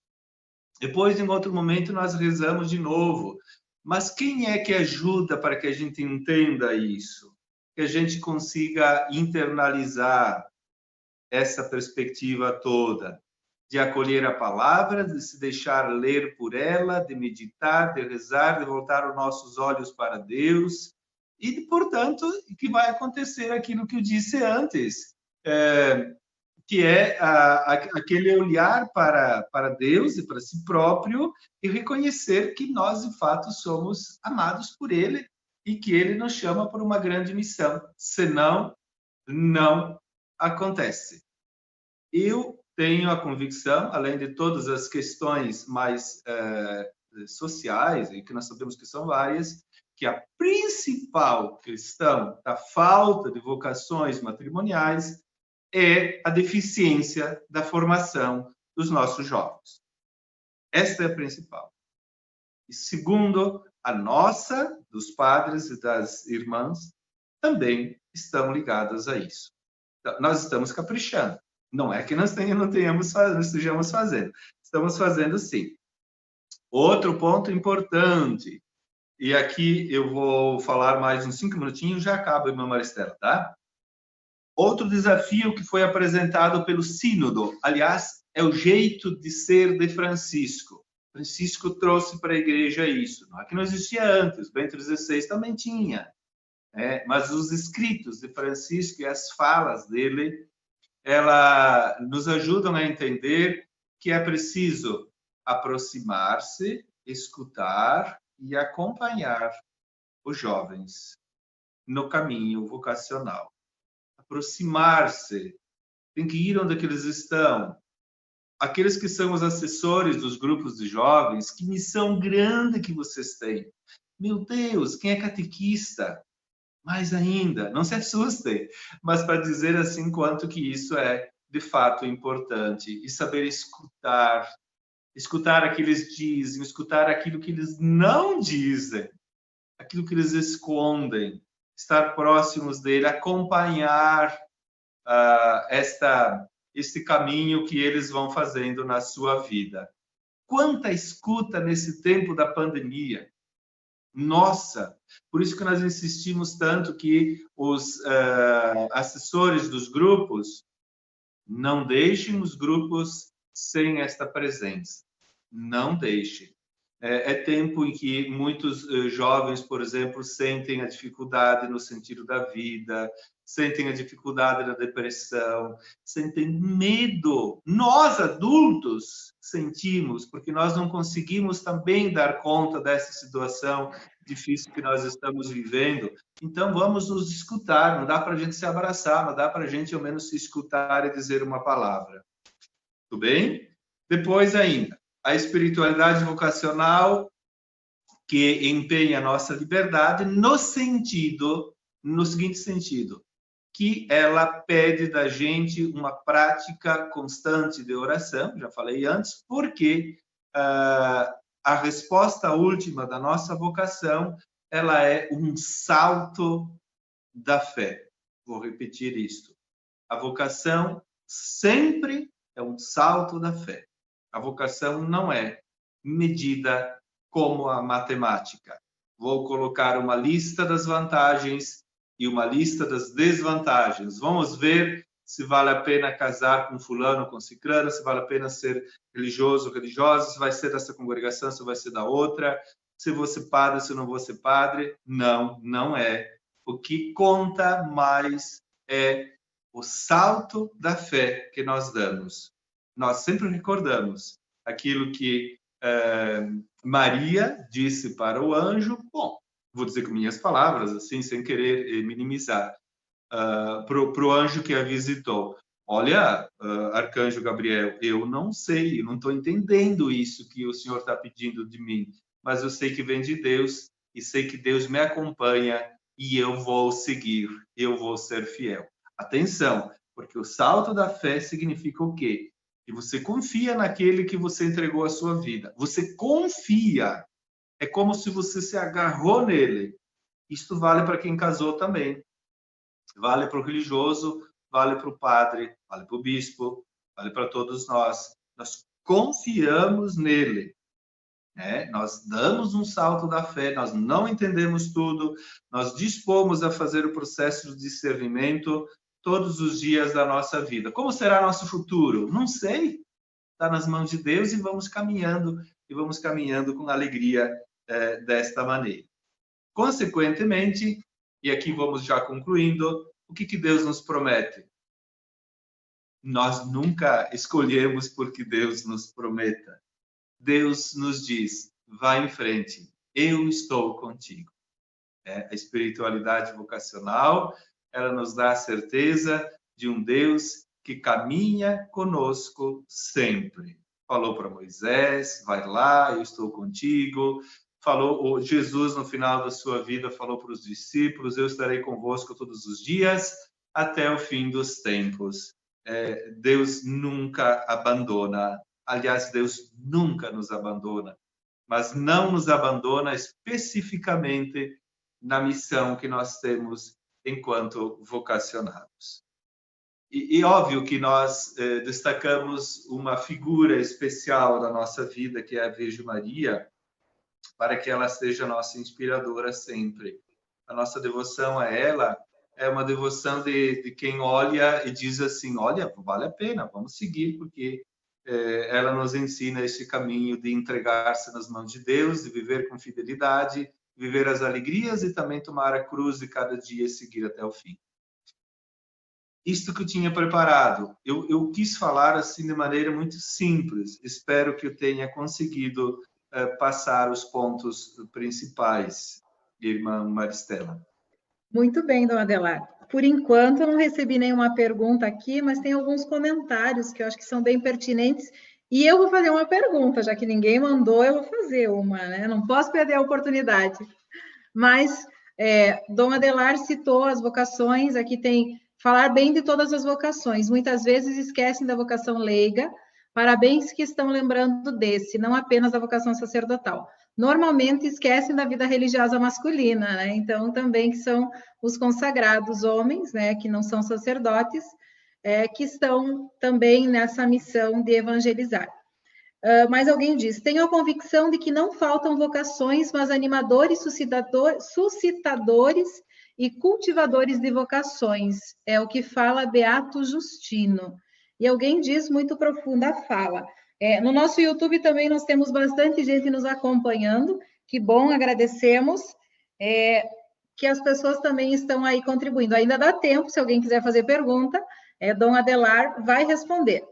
Depois, em outro momento, nós rezamos de novo. Mas quem é que ajuda para que a gente entenda isso? Que a gente consiga internalizar essa perspectiva toda, de acolher a palavra, de se deixar ler por ela, de meditar, de rezar, de voltar os nossos olhos para Deus, e, portanto, que vai acontecer aquilo que eu disse antes, que é aquele olhar para Deus e para si próprio e reconhecer que nós, de fato, somos amados por Ele e que Ele nos chama por uma grande missão. Senão, não acontece. Eu tenho a convicção, além de todas as questões mais sociais, e que nós sabemos que são várias, que a principal questão da falta de vocações matrimoniais é a deficiência da formação dos nossos jovens. Esta é a principal. E segundo, a nossa, dos padres e das irmãs, também estão ligadas a isso. Então, nós estamos caprichando. Não é que nós não estejamos fazendo. Estamos fazendo sim. Outro ponto importante, e aqui eu vou falar mais uns 5 minutinhos, já acaba, irmã Maristela, tá? Outro desafio que foi apresentado pelo Sínodo, aliás, é o jeito de ser de Francisco. Francisco trouxe para a igreja isso. Não é que não existia antes, Bento XVI também tinha. Mas os escritos de Francisco e as falas dele, ela nos ajudam a entender que é preciso aproximar-se, escutar e acompanhar os jovens no caminho vocacional. Aproximar-se, tem que ir onde eles estão. Aqueles que são os assessores dos grupos de jovens, que missão grande que vocês têm. Meu Deus, quem é catequista? Mais ainda, não se assustem, mas para dizer assim quanto que isso é de fato importante. E saber escutar, escutar aquilo que eles dizem, escutar aquilo que eles não dizem, aquilo que eles escondem, estar próximos dele, acompanhar este caminho que eles vão fazendo na sua vida. Quanta escuta nesse tempo da pandemia! Nossa! Por isso que nós insistimos tanto que os assessores dos grupos não deixem os grupos sem esta presença. Não deixem. É tempo em que muitos jovens, por exemplo, sentem a dificuldade no sentido da vida, sentem a dificuldade da depressão, sentem medo. Nós, adultos, sentimos, porque nós não conseguimos também dar conta dessa situação difícil que nós estamos vivendo. Então, vamos nos escutar. Não dá para a gente se abraçar, não dá para a gente, ao menos, se escutar e dizer uma palavra. Tudo bem? Depois ainda, a espiritualidade vocacional que empenha a nossa liberdade no seguinte sentido, que ela pede da gente uma prática constante de oração, já falei antes, porque a resposta última da nossa vocação, ela é um salto da fé. Vou repetir isto. A vocação sempre é um salto da fé. A vocação não é medida como a matemática. Vou colocar uma lista das vantagens e uma lista das desvantagens. Vamos ver se vale a pena casar com fulano, com ciclano, se vale a pena ser religioso ou religiosa, se vai ser dessa congregação, se vai ser da outra, se vou ser padre, se não vou ser padre. Não, não é. O que conta mais é o salto da fé que nós damos. Nós sempre recordamos aquilo que Maria disse para o anjo, bom, vou dizer com minhas palavras, assim, sem querer minimizar, para o anjo que a visitou. olha, Arcanjo Gabriel, eu não sei, eu não estou entendendo isso que o Senhor está pedindo de mim, mas eu sei que vem de Deus e sei que Deus me acompanha e eu vou seguir, eu vou ser fiel. Atenção, porque o salto da fé significa o quê? Que você confia naquele que você entregou a sua vida. Você confia. É como se você se agarrou nele. Isto vale para quem casou também. Vale para o religioso, vale para o padre, vale para o bispo, vale para todos nós. Nós confiamos nele. Nós damos um salto da fé, nós não entendemos tudo, nós dispomos a fazer o processo de discernimento todos os dias da nossa vida. Como será nosso futuro? Não sei. Está nas mãos de Deus e vamos caminhando com alegria desta maneira. Consequentemente, e aqui vamos já concluindo, o que Deus nos promete? Nós nunca escolhemos porque Deus nos prometa. Deus nos diz, vá em frente, eu estou contigo. A espiritualidade vocacional, ela nos dá a certeza de um Deus que caminha conosco sempre. Falou para Moisés, vai lá, eu estou contigo. Falou, Jesus, no final da sua vida, falou para os discípulos, eu estarei convosco todos os dias, até o fim dos tempos. Deus nunca abandona. Aliás, Deus nunca nos abandona, mas não nos abandona especificamente na missão que nós temos enquanto vocacionados. E óbvio que nós destacamos uma figura especial da nossa vida, que é a Virgem Maria, para que ela seja nossa inspiradora sempre. A nossa devoção a ela é uma devoção de quem olha e diz assim, olha, vale a pena, vamos seguir, porque ela nos ensina esse caminho de entregar-se nas mãos de Deus, de viver com fidelidade, viver as alegrias e também tomar a cruz de cada dia e seguir até o fim. Isto que eu tinha preparado, eu quis falar assim de maneira muito simples, espero que eu tenha conseguido passar os pontos principais, irmã Maristela. Muito bem, dona Adelar. Por enquanto, eu não recebi nenhuma pergunta aqui, mas tem alguns comentários que eu acho que são bem pertinentes. E eu vou fazer uma pergunta, já que ninguém mandou, eu vou fazer uma, né? Não posso perder a oportunidade. Mas, dona Adelar citou as vocações, aqui tem falar bem de todas as vocações. Muitas vezes esquecem da vocação leiga. Parabéns que estão lembrando desse, não apenas da vocação sacerdotal. Normalmente esquecem da vida religiosa masculina, né? Então, também que são os consagrados homens, né? Que não são sacerdotes, que estão também nessa missão de evangelizar. Mas alguém diz, tenho a convicção de que não faltam vocações, mas animadores, suscitadores e cultivadores de vocações. É o que fala Beato Justino. E alguém diz, muito profunda a fala. No nosso YouTube também nós temos bastante gente nos acompanhando, que bom, agradecemos, que as pessoas também estão aí contribuindo. Ainda dá tempo, se alguém quiser fazer pergunta, Dom Adelar vai responder.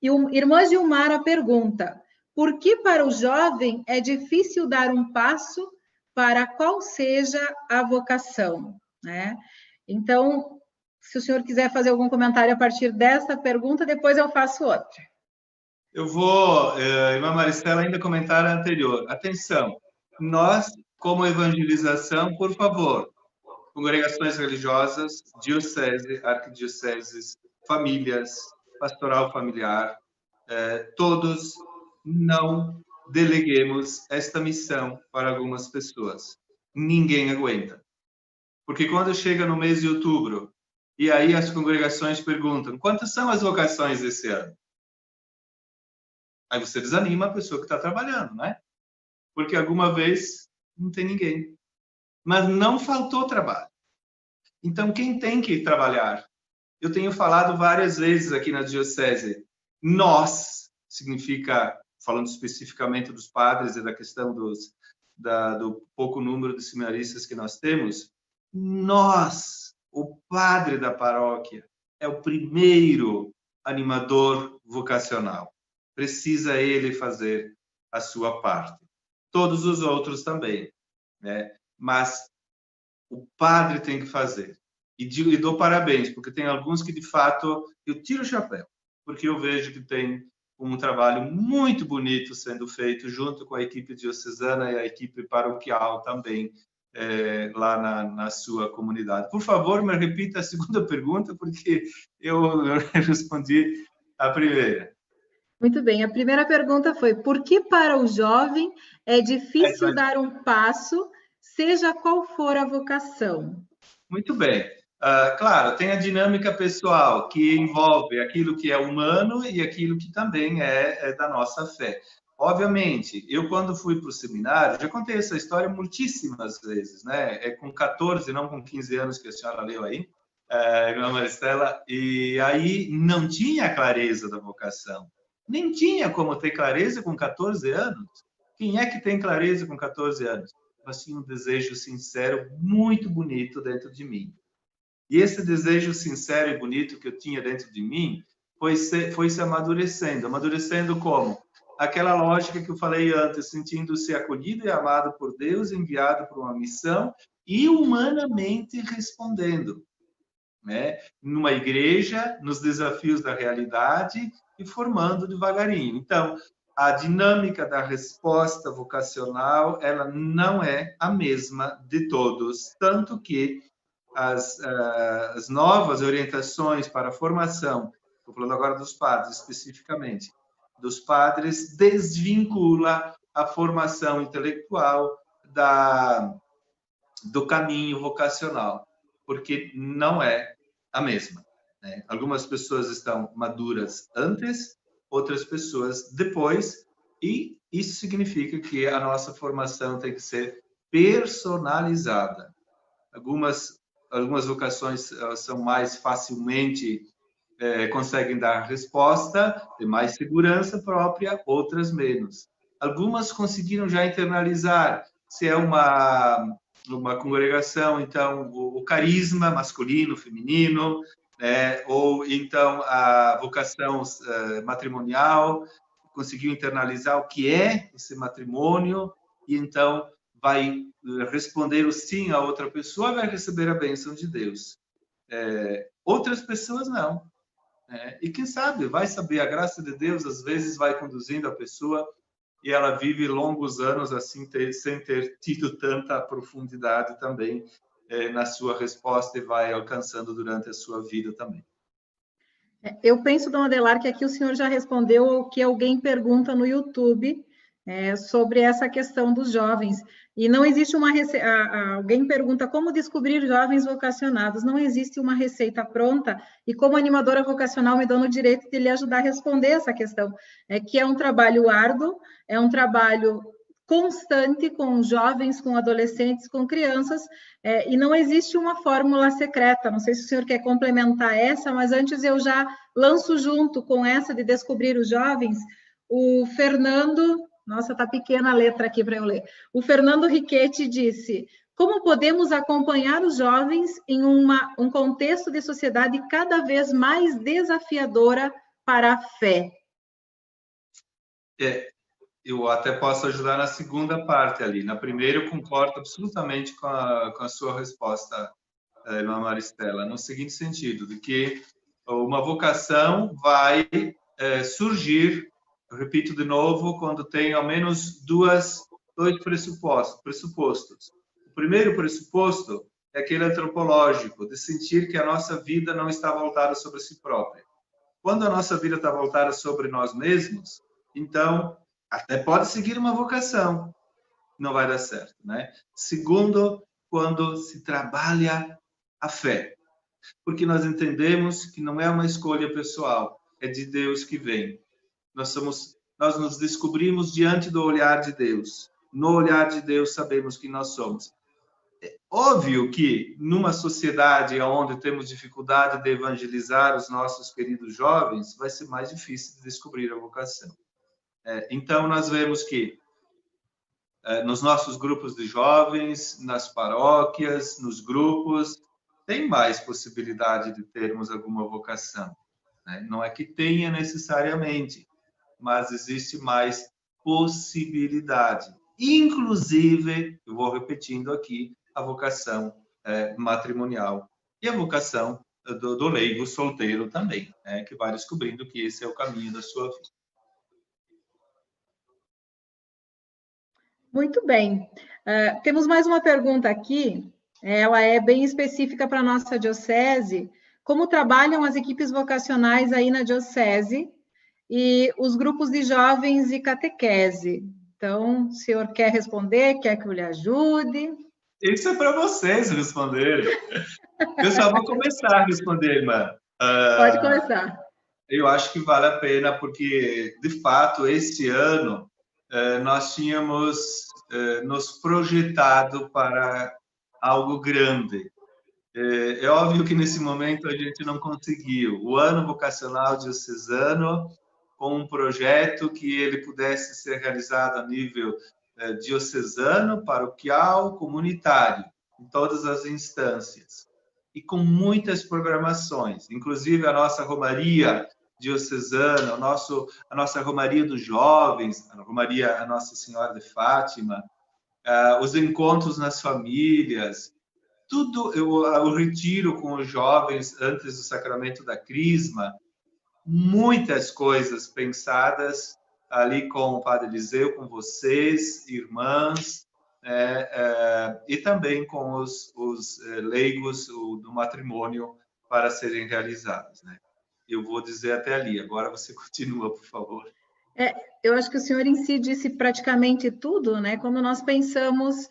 E irmã Gilmara pergunta, por que para o jovem é difícil dar um passo para qual seja a vocação? Né? Então, se o senhor quiser fazer algum comentário a partir dessa pergunta, depois eu faço outra. Eu vou, irmã Maristela, ainda comentar a anterior. Atenção, nós, como evangelização, por favor, congregações religiosas, diocese, arquidioceses, famílias, pastoral familiar, todos não deleguemos esta missão para algumas pessoas. Ninguém aguenta. Porque quando chega no mês de outubro, e aí as congregações perguntam, quantas são as vocações desse ano? Aí você desanima a pessoa que está trabalhando, né? Porque alguma vez não tem ninguém. Mas não faltou trabalho. Então, quem tem que trabalhar? Eu tenho falado várias vezes aqui na diocese, nós, significa, falando especificamente dos padres e da questão do pouco número de seminaristas que nós temos, nós, o padre da paróquia, é o primeiro animador vocacional. Precisa ele fazer a sua parte. Todos os outros também, né? Mas o padre tem que fazer. E dou parabéns, porque tem alguns que, de fato, eu tiro o chapéu, porque eu vejo que tem um trabalho muito bonito sendo feito junto com a equipe diocesana e a equipe paroquial também, lá na sua comunidade. Por favor, me repita a segunda pergunta, porque eu respondi a primeira. Muito bem, a primeira pergunta foi: por que para o jovem é difícil dar um passo, seja qual for a vocação? Muito bem. Claro, tem a dinâmica pessoal, que envolve aquilo que é humano e aquilo que também é da nossa fé. Obviamente, eu quando fui para o seminário, já contei essa história muitíssimas vezes, né? É com 14, não com 15 anos que a senhora leu aí, irmã Maristela, e aí não tinha clareza da vocação. Nem tinha como ter clareza com 14 anos. Quem é que tem clareza com 14 anos? Assim, um desejo sincero, muito bonito dentro de mim. E esse desejo sincero e bonito que eu tinha dentro de mim foi se amadurecendo. Amadurecendo como? Aquela lógica que eu falei antes, sentindo-se acolhido e amado por Deus, enviado para uma missão e humanamente respondendo, né? Numa igreja, nos desafios da realidade e formando devagarinho. Então, a dinâmica da resposta vocacional, ela não é a mesma de todos, tanto que as novas orientações para a formação, estou falando agora dos padres especificamente, dos padres, desvincula a formação intelectual do caminho vocacional, porque não é a mesma, né? Algumas pessoas estão maduras antes, outras pessoas depois, e isso significa que a nossa formação tem que ser personalizada. Algumas vocações são mais facilmente conseguem dar resposta, tem mais segurança própria, outras menos. Algumas conseguiram já internalizar, se é uma congregação, então o carisma masculino, feminino, ou então a vocação matrimonial, conseguiu internalizar o que é esse matrimônio, e então vai responder o sim a outra pessoa, vai receber a bênção de Deus. Outras pessoas não. E quem sabe, vai saber, a graça de Deus às vezes vai conduzindo a pessoa e ela vive longos anos assim, sem ter tido tanta profundidade também na sua resposta e vai alcançando durante a sua vida também. Eu penso, Dom Adelar, que aqui o senhor já respondeu o que alguém pergunta no YouTube sobre essa questão dos jovens. E não existe uma receita. Alguém pergunta como descobrir jovens vocacionados. Não existe uma receita pronta, e como animadora vocacional me dou no direito de lhe ajudar a responder essa questão. Que é um trabalho árduo, é um trabalho constante com jovens, com adolescentes, com crianças, e não existe uma fórmula secreta. Não sei se o senhor quer complementar essa, mas antes eu já lanço junto com essa de descobrir os jovens, o Fernando... Nossa, está pequena a letra aqui para eu ler. O Fernando Riquetti disse: como podemos acompanhar os jovens em um contexto de sociedade cada vez mais desafiadora para a fé? Eu até posso ajudar na segunda parte ali. Na primeira, eu concordo absolutamente com a sua resposta, irmã Maristela, no seguinte sentido, de que uma vocação vai surgir, eu repito de novo, quando tem ao menos dois pressupostos. O primeiro pressuposto é aquele antropológico, de sentir que a nossa vida não está voltada sobre si própria. Quando a nossa vida está voltada sobre nós mesmos, então, até pode seguir uma vocação, não vai dar certo, né? Segundo, quando se trabalha a fé, porque nós entendemos que não é uma escolha pessoal, é de Deus que vem. Nós nos descobrimos diante do olhar de Deus. No olhar de Deus sabemos quem nós somos. É óbvio que numa sociedade onde temos dificuldade de evangelizar os nossos queridos jovens, vai ser mais difícil de descobrir a vocação. Então, nós vemos que nos nossos grupos de jovens, nas paróquias, nos grupos, tem mais possibilidade de termos alguma vocação, né? Não é que tenha necessariamente, mas existe mais possibilidade. Inclusive, eu vou repetindo aqui, a vocação matrimonial e a vocação do leigo solteiro também, né, que vai descobrindo que esse é o caminho da sua vida. Muito bem. Temos mais uma pergunta aqui, ela é bem específica para a nossa diocese. Como trabalham as equipes vocacionais aí na diocese e os grupos de jovens e catequese? Então, o senhor quer responder? Quer que eu lhe ajude? Isso é para vocês responderem. Eu só vou começar a responder, irmã. Pode começar. Eu acho que vale a pena, porque, de fato, este ano nós tínhamos nos projetado para algo grande. É óbvio que, nesse momento, a gente não conseguiu. O ano vocacional diocesano, com um projeto que ele pudesse ser realizado a nível diocesano, paroquial, comunitário, em todas as instâncias. E com muitas programações, inclusive a nossa Romaria diocesana, a nossa Romaria dos Jovens, a Nossa Senhora de Fátima, os encontros nas famílias, tudo, o retiro com os jovens antes do sacramento da Crisma, muitas coisas pensadas ali com o Padre Eliseu, com vocês, irmãs, e também com os leigos do matrimônio para serem realizados, né? Eu vou dizer até ali, agora você continua, por favor. Eu acho que o senhor em si disse praticamente tudo, né? Quando nós pensamos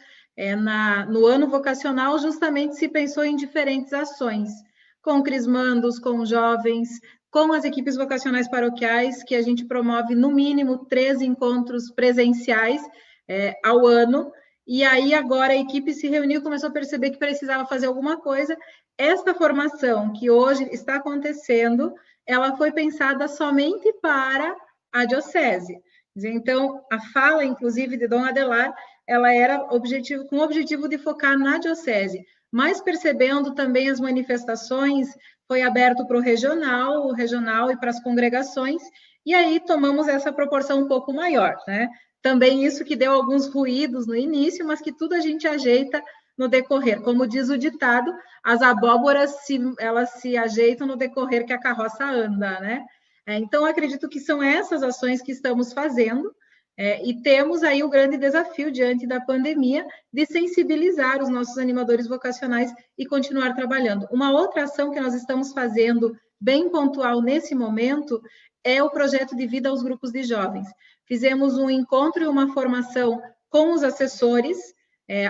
no ano vocacional, justamente se pensou em diferentes ações, com crismandos, com jovens, com as equipes vocacionais paroquiais, que a gente promove no mínimo 3 encontros presenciais ao ano, e aí agora a equipe se reuniu e começou a perceber que precisava fazer alguma coisa. Esta formação que hoje está acontecendo, ela foi pensada somente para a diocese. Então, a fala, inclusive, de Dom Adelar, ela era com o objetivo de focar na diocese, mas percebendo também as manifestações, foi aberto para o regional e para as congregações, e aí tomamos essa proporção um pouco maior, né? Também isso que deu alguns ruídos no início, mas que tudo a gente ajeita no decorrer. Como diz o ditado, as abóboras elas se ajeitam no decorrer que a carroça anda, né? Então, acredito que são essas ações que estamos fazendo, e temos aí o grande desafio diante da pandemia de sensibilizar os nossos animadores vocacionais e continuar trabalhando. Uma outra ação que nós estamos fazendo, bem pontual nesse momento, é o projeto de vida aos grupos de jovens. Fizemos um encontro e uma formação com os assessores,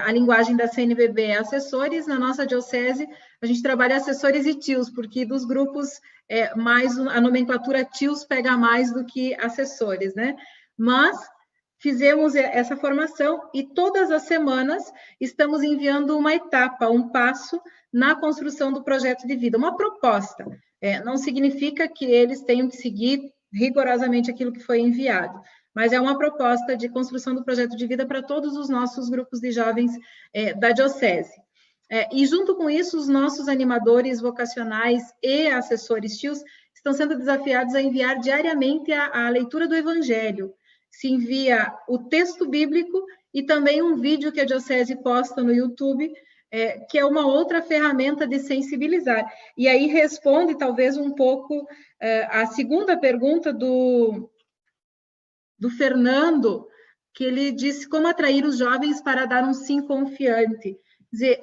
a linguagem da CNBB é assessores, na nossa diocese a gente trabalha assessores e tios, porque dos grupos mais a nomenclatura tios pega mais do que assessores, né? Mas fizemos essa formação e todas as semanas estamos enviando uma etapa, um passo na construção do projeto de vida, uma proposta. Não significa que eles tenham que seguir rigorosamente aquilo que foi enviado, mas é uma proposta de construção do projeto de vida para todos os nossos grupos de jovens da diocese. E junto com isso, os nossos animadores vocacionais e assessores tios estão sendo desafiados a enviar diariamente a leitura do Evangelho. Se envia o texto bíblico e também um vídeo que a diocese posta no YouTube, que é uma outra ferramenta de sensibilizar. E aí responde talvez um pouco a segunda pergunta do Fernando, que ele disse como atrair os jovens para dar um sim confiante. Quer dizer,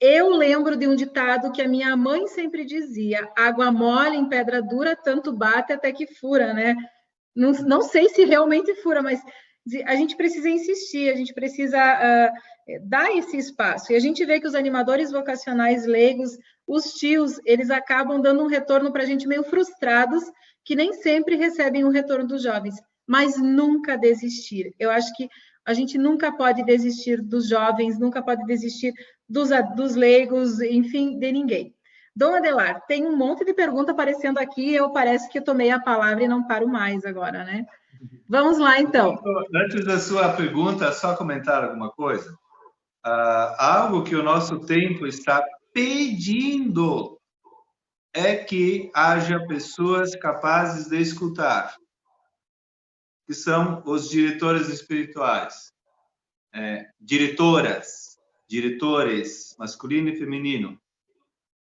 eu lembro de um ditado que a minha mãe sempre dizia: água mole em pedra dura, tanto bate até que fura, né? Não sei se realmente fura, mas a gente precisa insistir, a gente precisa dar esse espaço. E a gente vê que os animadores vocacionais leigos, os tios, eles acabam dando um retorno para a gente meio frustrados, que nem sempre recebem o retorno dos jovens. Mas nunca desistir. Eu acho que a gente nunca pode desistir dos jovens, nunca pode desistir dos leigos, enfim, de ninguém. Dom Adelar, tem um monte de pergunta aparecendo aqui, parece que eu tomei a palavra e não paro mais agora, né? Vamos lá, então. Antes da sua pergunta, só comentar alguma coisa. Algo que o nosso tempo está pedindo é que haja pessoas capazes de escutar, que são os diretores espirituais, diretoras, diretores, masculino e feminino.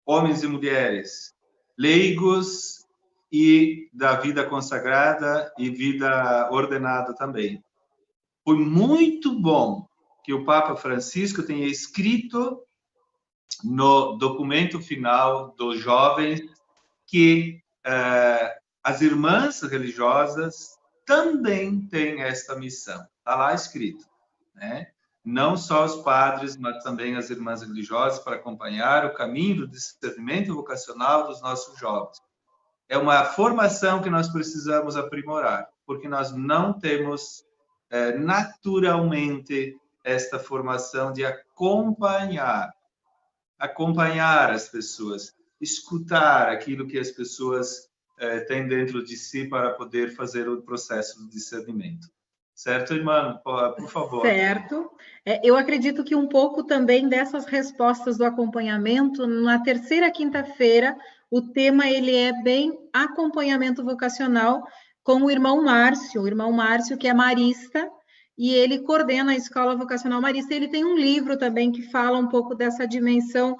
homens e mulheres, leigos e da vida consagrada e vida ordenada também. Foi muito bom que o Papa Francisco tenha escrito no documento final dos jovens que as irmãs religiosas também têm esta missão. Está lá escrito, né? Não só os padres, mas também as irmãs religiosas, para acompanhar o caminho do discernimento vocacional dos nossos jovens. É uma formação que nós precisamos aprimorar, porque nós não temos naturalmente esta formação de acompanhar as pessoas, escutar aquilo que as pessoas têm dentro de si para poder fazer o processo de discernimento. Certo, irmã? Por favor. Certo. Eu acredito que um pouco também dessas respostas do acompanhamento, na terceira quinta-feira, o tema ele é bem acompanhamento vocacional com o irmão Márcio, que é marista, e ele coordena a Escola Vocacional Marista. Ele tem um livro também que fala um pouco dessa dimensão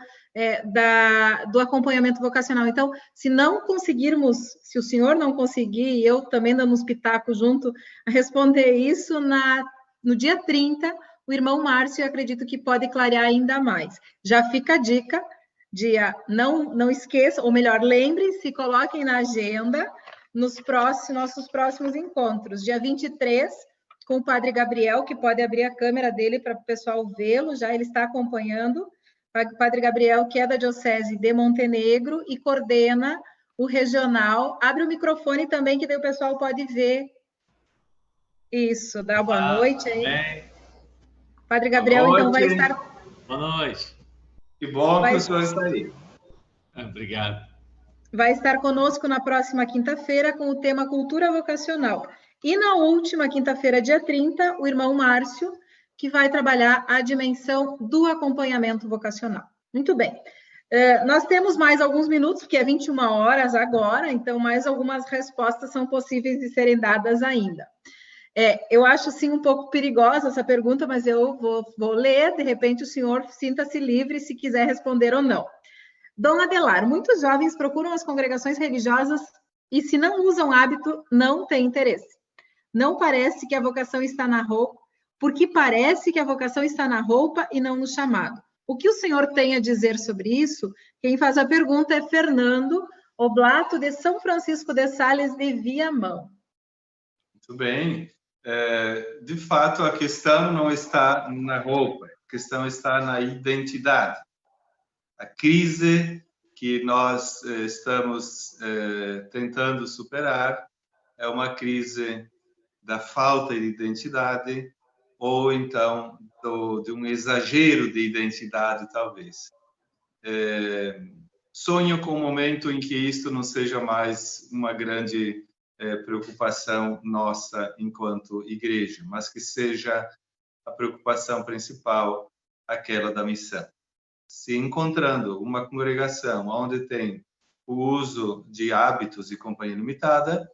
do acompanhamento vocacional. Então, se o senhor não conseguir, e eu também dando uns pitacos junto, a responder isso, no dia 30, o irmão Márcio, eu acredito que pode clarear ainda mais. Já fica a dica, não esqueça, ou melhor, lembrem-se, coloquem na agenda, nossos próximos encontros. Dia 23, com o Padre Gabriel, que pode abrir a câmera dele para o pessoal vê-lo, já ele está acompanhando. Padre Gabriel, que é da Diocese de Montenegro e coordena o regional. Abre o microfone também, que daí o pessoal pode ver. Isso, dá boa noite aí. Bem. Padre Gabriel, então, vai estar... Boa noite. Que bom que o senhor está aí. Obrigado. Vai estar conosco na próxima quinta-feira com o tema Cultura Vocacional. E na última quinta-feira, dia 30, o irmão Márcio, que vai trabalhar a dimensão do acompanhamento vocacional. Muito bem. Nós temos mais alguns minutos, porque é 21 horas agora, então mais algumas respostas são possíveis de serem dadas ainda. Eu acho, sim, um pouco perigosa essa pergunta, mas eu vou ler, de repente o senhor sinta-se livre se quiser responder ou não. Dom Adelar, muitos jovens procuram as congregações religiosas e, se não usam hábito, não têm interesse. Não parece que a vocação está na roupa, porque parece que a vocação está na roupa e não no chamado. O que o senhor tem a dizer sobre isso? Quem faz a pergunta é Fernando Oblato, de São Francisco de Sales, de Viamão. Muito bem. De fato, a questão não está na roupa, a questão está na identidade. A crise que nós estamos tentando superar é uma crise da falta de identidade, ou então de um exagero de identidade, talvez. Sonho com um momento em que isto não seja mais uma grande preocupação nossa enquanto igreja, mas que seja a preocupação principal, aquela da missão. Se encontrando uma congregação onde tem o uso de hábitos e companhia limitada,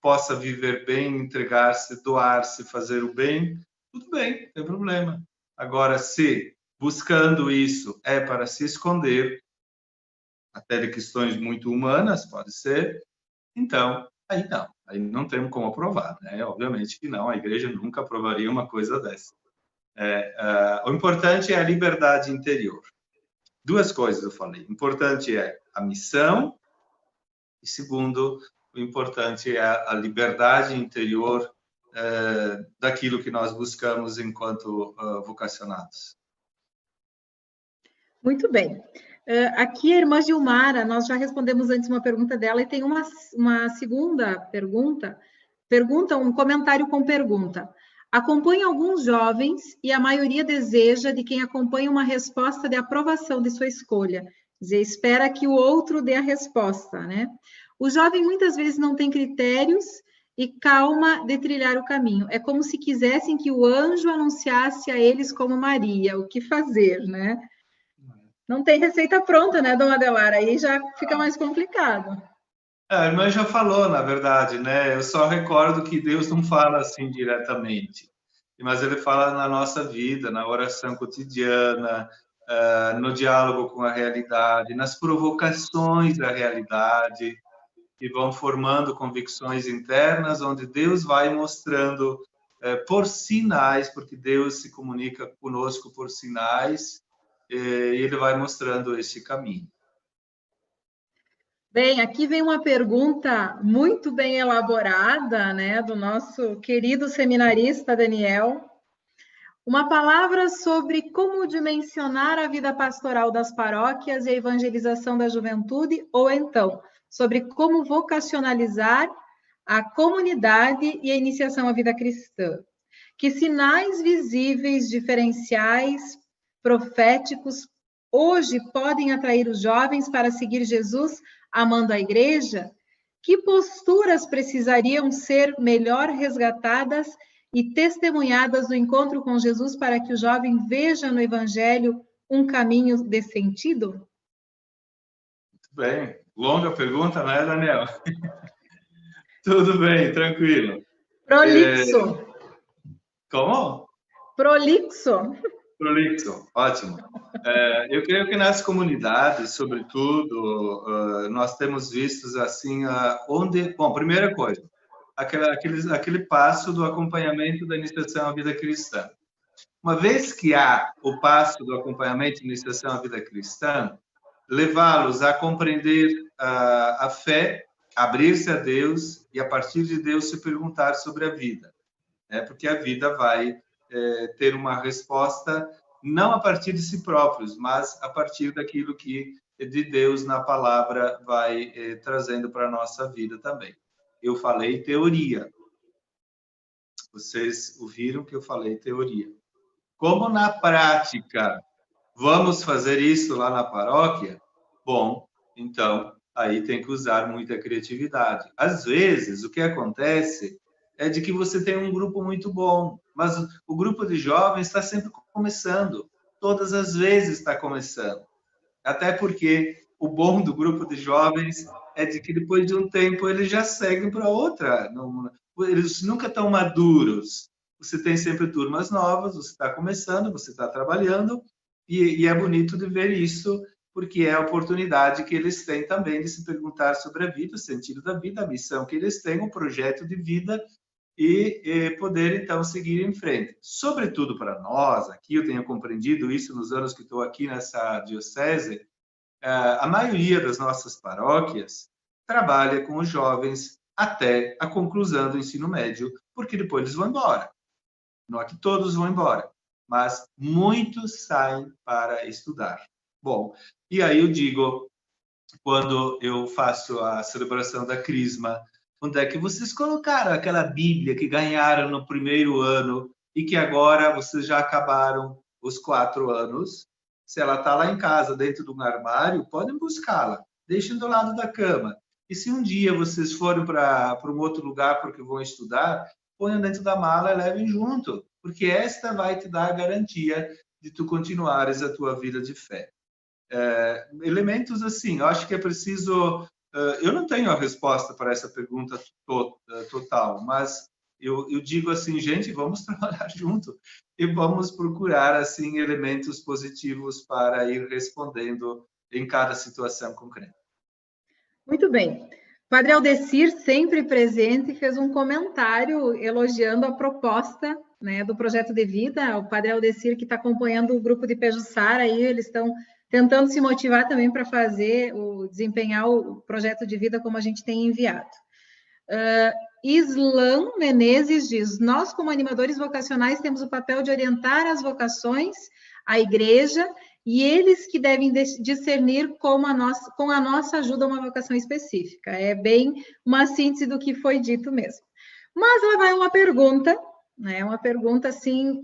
possa viver bem, entregar-se, doar-se, fazer o bem, tudo bem, não tem problema. Agora, se buscando isso é para se esconder, até de questões muito humanas, pode ser, então, aí não temos como aprovar, né? Obviamente que não, a igreja nunca aprovaria uma coisa dessa. O importante é a liberdade interior. Duas coisas eu falei. O importante é a missão e, segundo, o importante é a liberdade interior daquilo que nós buscamos enquanto vocacionados. Muito bem. Aqui a irmã Gilmara, nós já respondemos antes uma pergunta dela, e tem uma segunda pergunta, um comentário com pergunta. Acompanha alguns jovens e a maioria deseja de quem acompanha uma resposta de aprovação de sua escolha. Quer dizer, espera que o outro dê a resposta, né? O jovem muitas vezes não tem critérios e calma de trilhar o caminho. É como se quisessem que o anjo anunciasse a eles como Maria, o que fazer, né? Não tem receita pronta, né, Dom Adelar? Aí já fica mais complicado. A irmã já falou, na verdade, né? Eu só recordo que Deus não fala assim diretamente, mas Ele fala na nossa vida, na oração cotidiana, no diálogo com a realidade, nas provocações da realidade, que vão formando convicções internas, onde Deus vai mostrando por sinais, porque Deus se comunica conosco por sinais, e Ele vai mostrando esse caminho. Bem, aqui vem uma pergunta muito bem elaborada, né, do nosso querido seminarista Daniel. Uma palavra sobre como dimensionar a vida pastoral das paróquias e a evangelização da juventude, ou então, sobre como vocacionalizar a comunidade e a iniciação à vida cristã. Que sinais visíveis, diferenciais, proféticos, hoje podem atrair os jovens para seguir Jesus amando a igreja? Que posturas precisariam ser melhor resgatadas e testemunhadas do encontro com Jesus para que o jovem veja no Evangelho um caminho de sentido? Muito bem. Longa pergunta, né, Daniel? Tudo bem, tranquilo. Prolixo. Como? Prolixo. Prolixo, ótimo. Eu creio que nas comunidades, sobretudo, nós temos visto assim, onde... Bom, primeira coisa, aquele passo do acompanhamento da iniciação à vida cristã. Uma vez que há o passo do acompanhamento da iniciação à vida cristã, levá-los a compreender a fé, abrir-se a Deus e, a partir de Deus, se perguntar sobre a vida. Porque a vida vai ter uma resposta não a partir de si próprios, mas a partir daquilo que de Deus na palavra vai trazendo para a nossa vida também. Eu falei teoria. Vocês ouviram que eu falei teoria. Como na prática vamos fazer isso lá na paróquia? Bom, então aí tem que usar muita criatividade. Às vezes, o que acontece é de que você tem um grupo muito bom, mas o grupo de jovens está sempre começando. Todas as vezes está começando. Até porque o bom do grupo de jovens é de que depois de um tempo eles já seguem para outra. Eles nunca estão maduros. Você tem sempre turmas novas, você está começando, você está trabalhando, e é bonito de ver isso, porque é a oportunidade que eles têm também de se perguntar sobre a vida, o sentido da vida, a missão que eles têm, um projeto de vida, e poder, então, seguir em frente. Sobretudo para nós, aqui eu tenho compreendido isso nos anos que estou aqui nessa diocese, a maioria das nossas paróquias trabalha com os jovens até a conclusão do ensino médio, porque depois eles vão embora. Não é que todos vão embora, mas muitos saem para estudar. Bom, e aí eu digo, quando eu faço a celebração da Crisma, onde é que vocês colocaram aquela Bíblia que ganharam no primeiro ano e que agora vocês já acabaram os 4 anos? Se ela está lá em casa, dentro de um armário, podem buscá-la. Deixem do lado da cama. E se um dia vocês forem para um outro lugar porque vão estudar, ponham dentro da mala e levem junto. Porque esta vai te dar a garantia de tu continuares a tua vida de fé. Elementos assim, eu acho que é preciso... eu não tenho a resposta para essa pergunta total, mas eu digo assim, gente, vamos trabalhar junto e vamos procurar assim elementos positivos para ir respondendo em cada situação concreta. Muito bem. Padre Aldecir, sempre presente, fez um comentário elogiando a proposta, né, do projeto de vida. O Padre Aldecir, que está acompanhando o grupo de Pejuçara, aí eles estão tentando se motivar também para desempenhar o projeto de vida como a gente tem enviado. Islam Menezes diz, nós como animadores vocacionais temos o papel de orientar as vocações, a igreja, e eles que devem discernir com a nossa ajuda uma vocação específica. É bem uma síntese do que foi dito mesmo. Mas lá vai uma pergunta, né? Uma pergunta assim...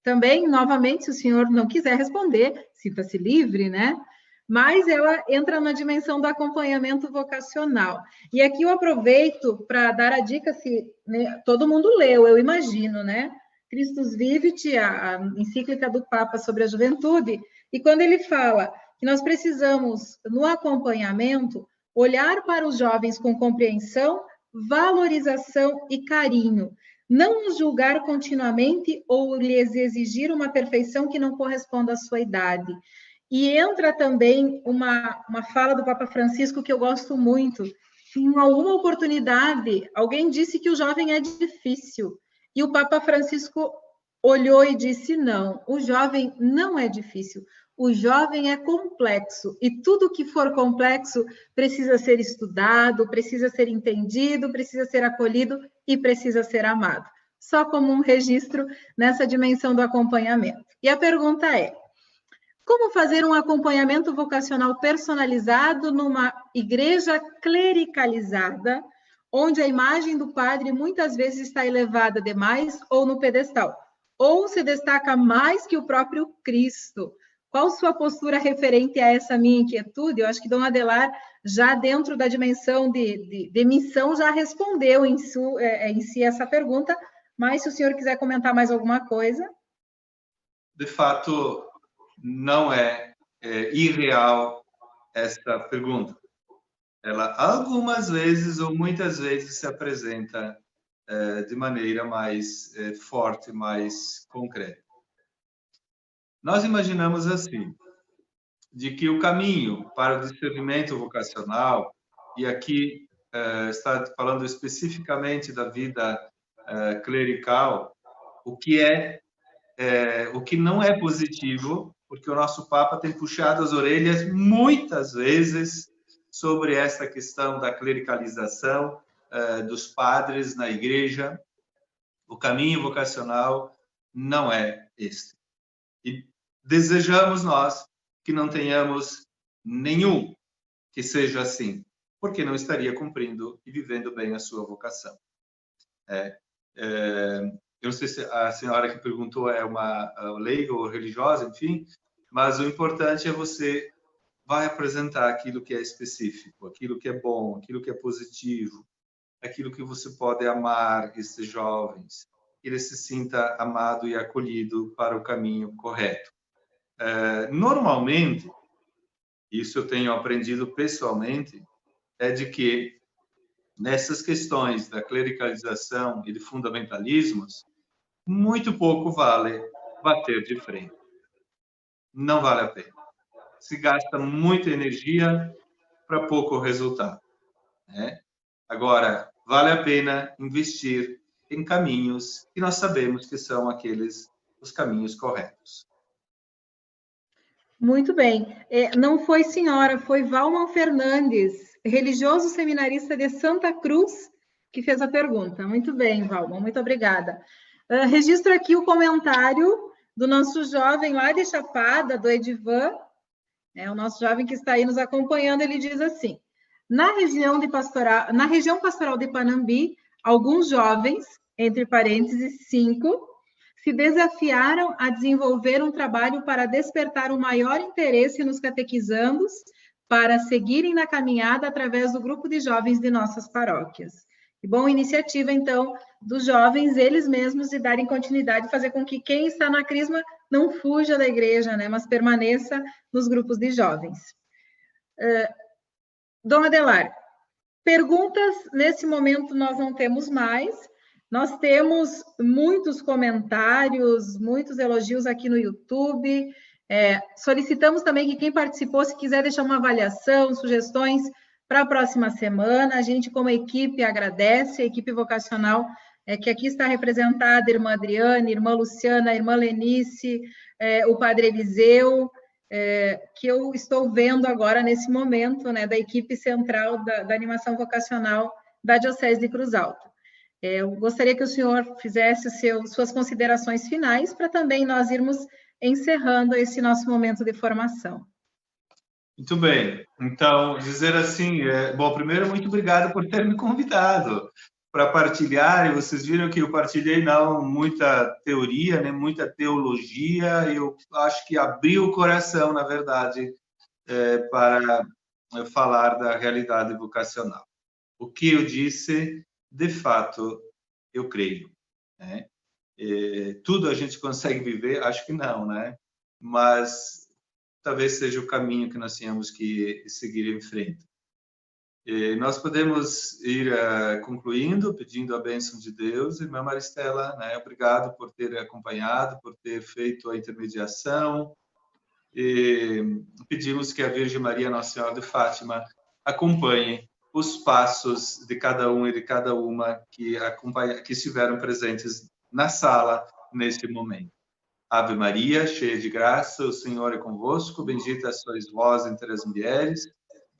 Também, novamente, se o senhor não quiser responder, sinta-se livre, né? Mas ela entra na dimensão do acompanhamento vocacional. E aqui eu aproveito para dar a dica, se né, todo mundo leu, eu imagino, né? Christus Vivit, a encíclica do Papa sobre a juventude, e quando ele fala que nós precisamos, no acompanhamento, olhar para os jovens com compreensão, valorização e carinho, não nos julgar continuamente ou lhes exigir uma perfeição que não corresponda à sua idade. E entra também uma fala do Papa Francisco que eu gosto muito. Em alguma oportunidade, alguém disse que o jovem é difícil. E o Papa Francisco olhou e disse, não, o jovem não é difícil. O jovem é complexo. E tudo que for complexo precisa ser estudado, precisa ser entendido, precisa ser acolhido e precisa ser amado. Só como um registro nessa dimensão do acompanhamento. E a pergunta é, como fazer um acompanhamento vocacional personalizado numa igreja clericalizada, onde a imagem do padre muitas vezes está elevada demais ou no pedestal, ou se destaca mais que o próprio Cristo? Qual sua postura referente a essa minha inquietude? Eu acho que Dom Adelar, já dentro da dimensão de missão, já respondeu em si essa pergunta, mas se o senhor quiser comentar mais alguma coisa. De fato, não é irreal esta pergunta. Ela algumas vezes ou muitas vezes se apresenta de maneira mais forte, mais concreta. Nós imaginamos assim, de que o caminho para o discernimento vocacional, e aqui está falando especificamente da vida clerical, o que não é positivo, porque o nosso Papa tem puxado as orelhas muitas vezes sobre essa questão da clericalização dos padres na igreja. O caminho vocacional não é este. E desejamos nós que não tenhamos nenhum que seja assim, porque não estaria cumprindo e vivendo bem a sua vocação. Eu não sei se a senhora que perguntou é uma leiga ou religiosa, enfim, mas o importante é você vai apresentar aquilo que é específico, aquilo que é bom, aquilo que é positivo, aquilo que você pode amar esses jovens, que ele se sinta amado e acolhido para o caminho correto. Normalmente, isso eu tenho aprendido pessoalmente, é de que nessas questões da clericalização e de fundamentalismos, muito pouco vale bater de frente. Não vale a pena. Se gasta muita energia para pouco resultado, né? Agora, vale a pena investir em caminhos que nós sabemos que são os caminhos corretos. Muito bem. Não foi senhora, foi Valman Fernandes, religioso seminarista de Santa Cruz, que fez a pergunta. Muito bem, Valman, muito obrigada. Registro aqui o comentário do nosso jovem lá de Chapada, do Edivan, o nosso jovem que está aí nos acompanhando. Ele diz assim, na região pastoral de Panambi, alguns jovens, entre parênteses 5, se desafiaram a desenvolver um trabalho para despertar o maior interesse nos catequizandos, para seguirem na caminhada através do grupo de jovens de nossas paróquias. Que boa iniciativa, então, dos jovens, eles mesmos, de darem continuidade, fazer com que quem está na crisma não fuja da igreja, né, mas permaneça nos grupos de jovens. Dom Adelar, perguntas, nesse momento nós não temos mais. Nós temos muitos comentários, muitos elogios aqui no YouTube. Solicitamos também que quem participou, se quiser deixar uma avaliação, sugestões para a próxima semana. A gente, como equipe, agradece, a equipe vocacional que aqui está representada, irmã Adriane, irmã Luciana, irmã Lenice, o padre Eliseu, que eu estou vendo agora nesse momento, né, da equipe central da animação vocacional da Diocese de Cruz Alta. Eu gostaria que o senhor fizesse suas considerações finais para também nós irmos encerrando esse nosso momento de formação. Muito bem. Então, dizer assim, bom, primeiro, muito obrigado por ter me convidado para partilhar, e vocês viram que eu partilhei não muita teoria, nem muita teologia, eu acho que abri o coração, na verdade, para falar da realidade vocacional. O que eu disse, de fato, eu creio, né? Tudo a gente consegue viver? Acho que não, né? Mas talvez seja o caminho que nós tínhamos que seguir em frente. E nós podemos ir concluindo, pedindo a bênção de Deus. Irmã Maristela, né, obrigado por ter acompanhado, por ter feito a intermediação. E pedimos que a Virgem Maria, Nossa Senhora de Fátima, acompanhe os passos de cada um e de cada uma que estiveram presentes na sala neste momento. Ave Maria, cheia de graça, o Senhor é convosco, bendita sois vós entre as mulheres,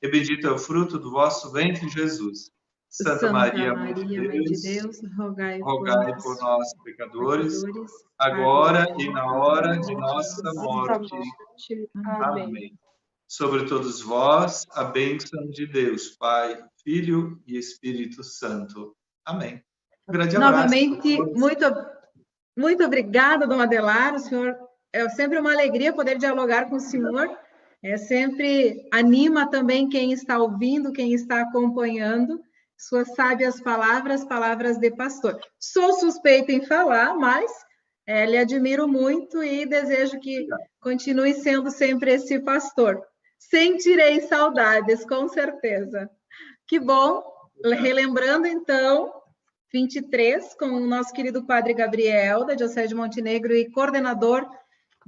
e bendito é o fruto do vosso ventre, Jesus. Santa Maria, Mãe de Deus, rogai por nós, pecadores, agora e na hora de nossa morte. Amém. Sobre todos vós, a bênção de Deus, Pai, Filho e Espírito Santo. Amém. Um grande abraço. Novamente, muito obrigada, Dom Adelar. O senhor, é sempre uma alegria poder dialogar com o senhor. Sempre anima também quem está ouvindo, quem está acompanhando. Suas sábias palavras, palavras de pastor. Sou suspeita em falar, mas lhe admiro muito e desejo que continue sendo sempre esse pastor. Sentirei saudades, com certeza. Que bom. Relembrando, então, 23, com o nosso querido Padre Gabriel, da Diocese de Montenegro e coordenador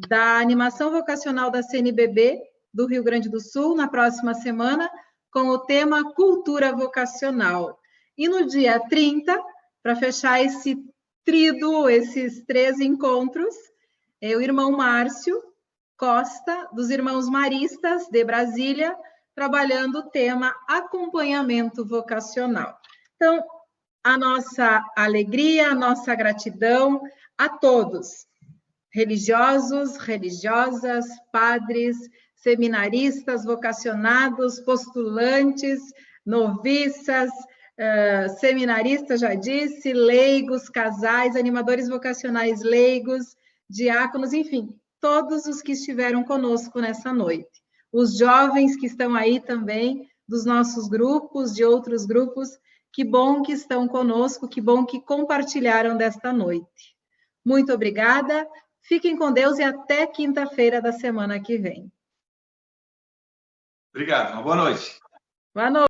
da animação vocacional da CNBB do Rio Grande do Sul, na próxima semana, com o tema Cultura Vocacional. E no dia 30, para fechar esse tríduo, esses 3 encontros, o irmão Márcio Costa, dos Irmãos Maristas de Brasília, trabalhando o tema acompanhamento vocacional. Então, a nossa alegria, a nossa gratidão a todos, religiosos, religiosas, padres, seminaristas, vocacionados, postulantes, noviças, seminaristas, já disse, leigos, casais, animadores vocacionais leigos, diáconos, enfim, todos os que estiveram conosco nessa noite. Os jovens que estão aí também, dos nossos grupos, de outros grupos, que bom que estão conosco, que bom que compartilharam desta noite. Muito obrigada, fiquem com Deus e até quinta-feira da semana que vem. Obrigado, uma boa noite. Boa noite.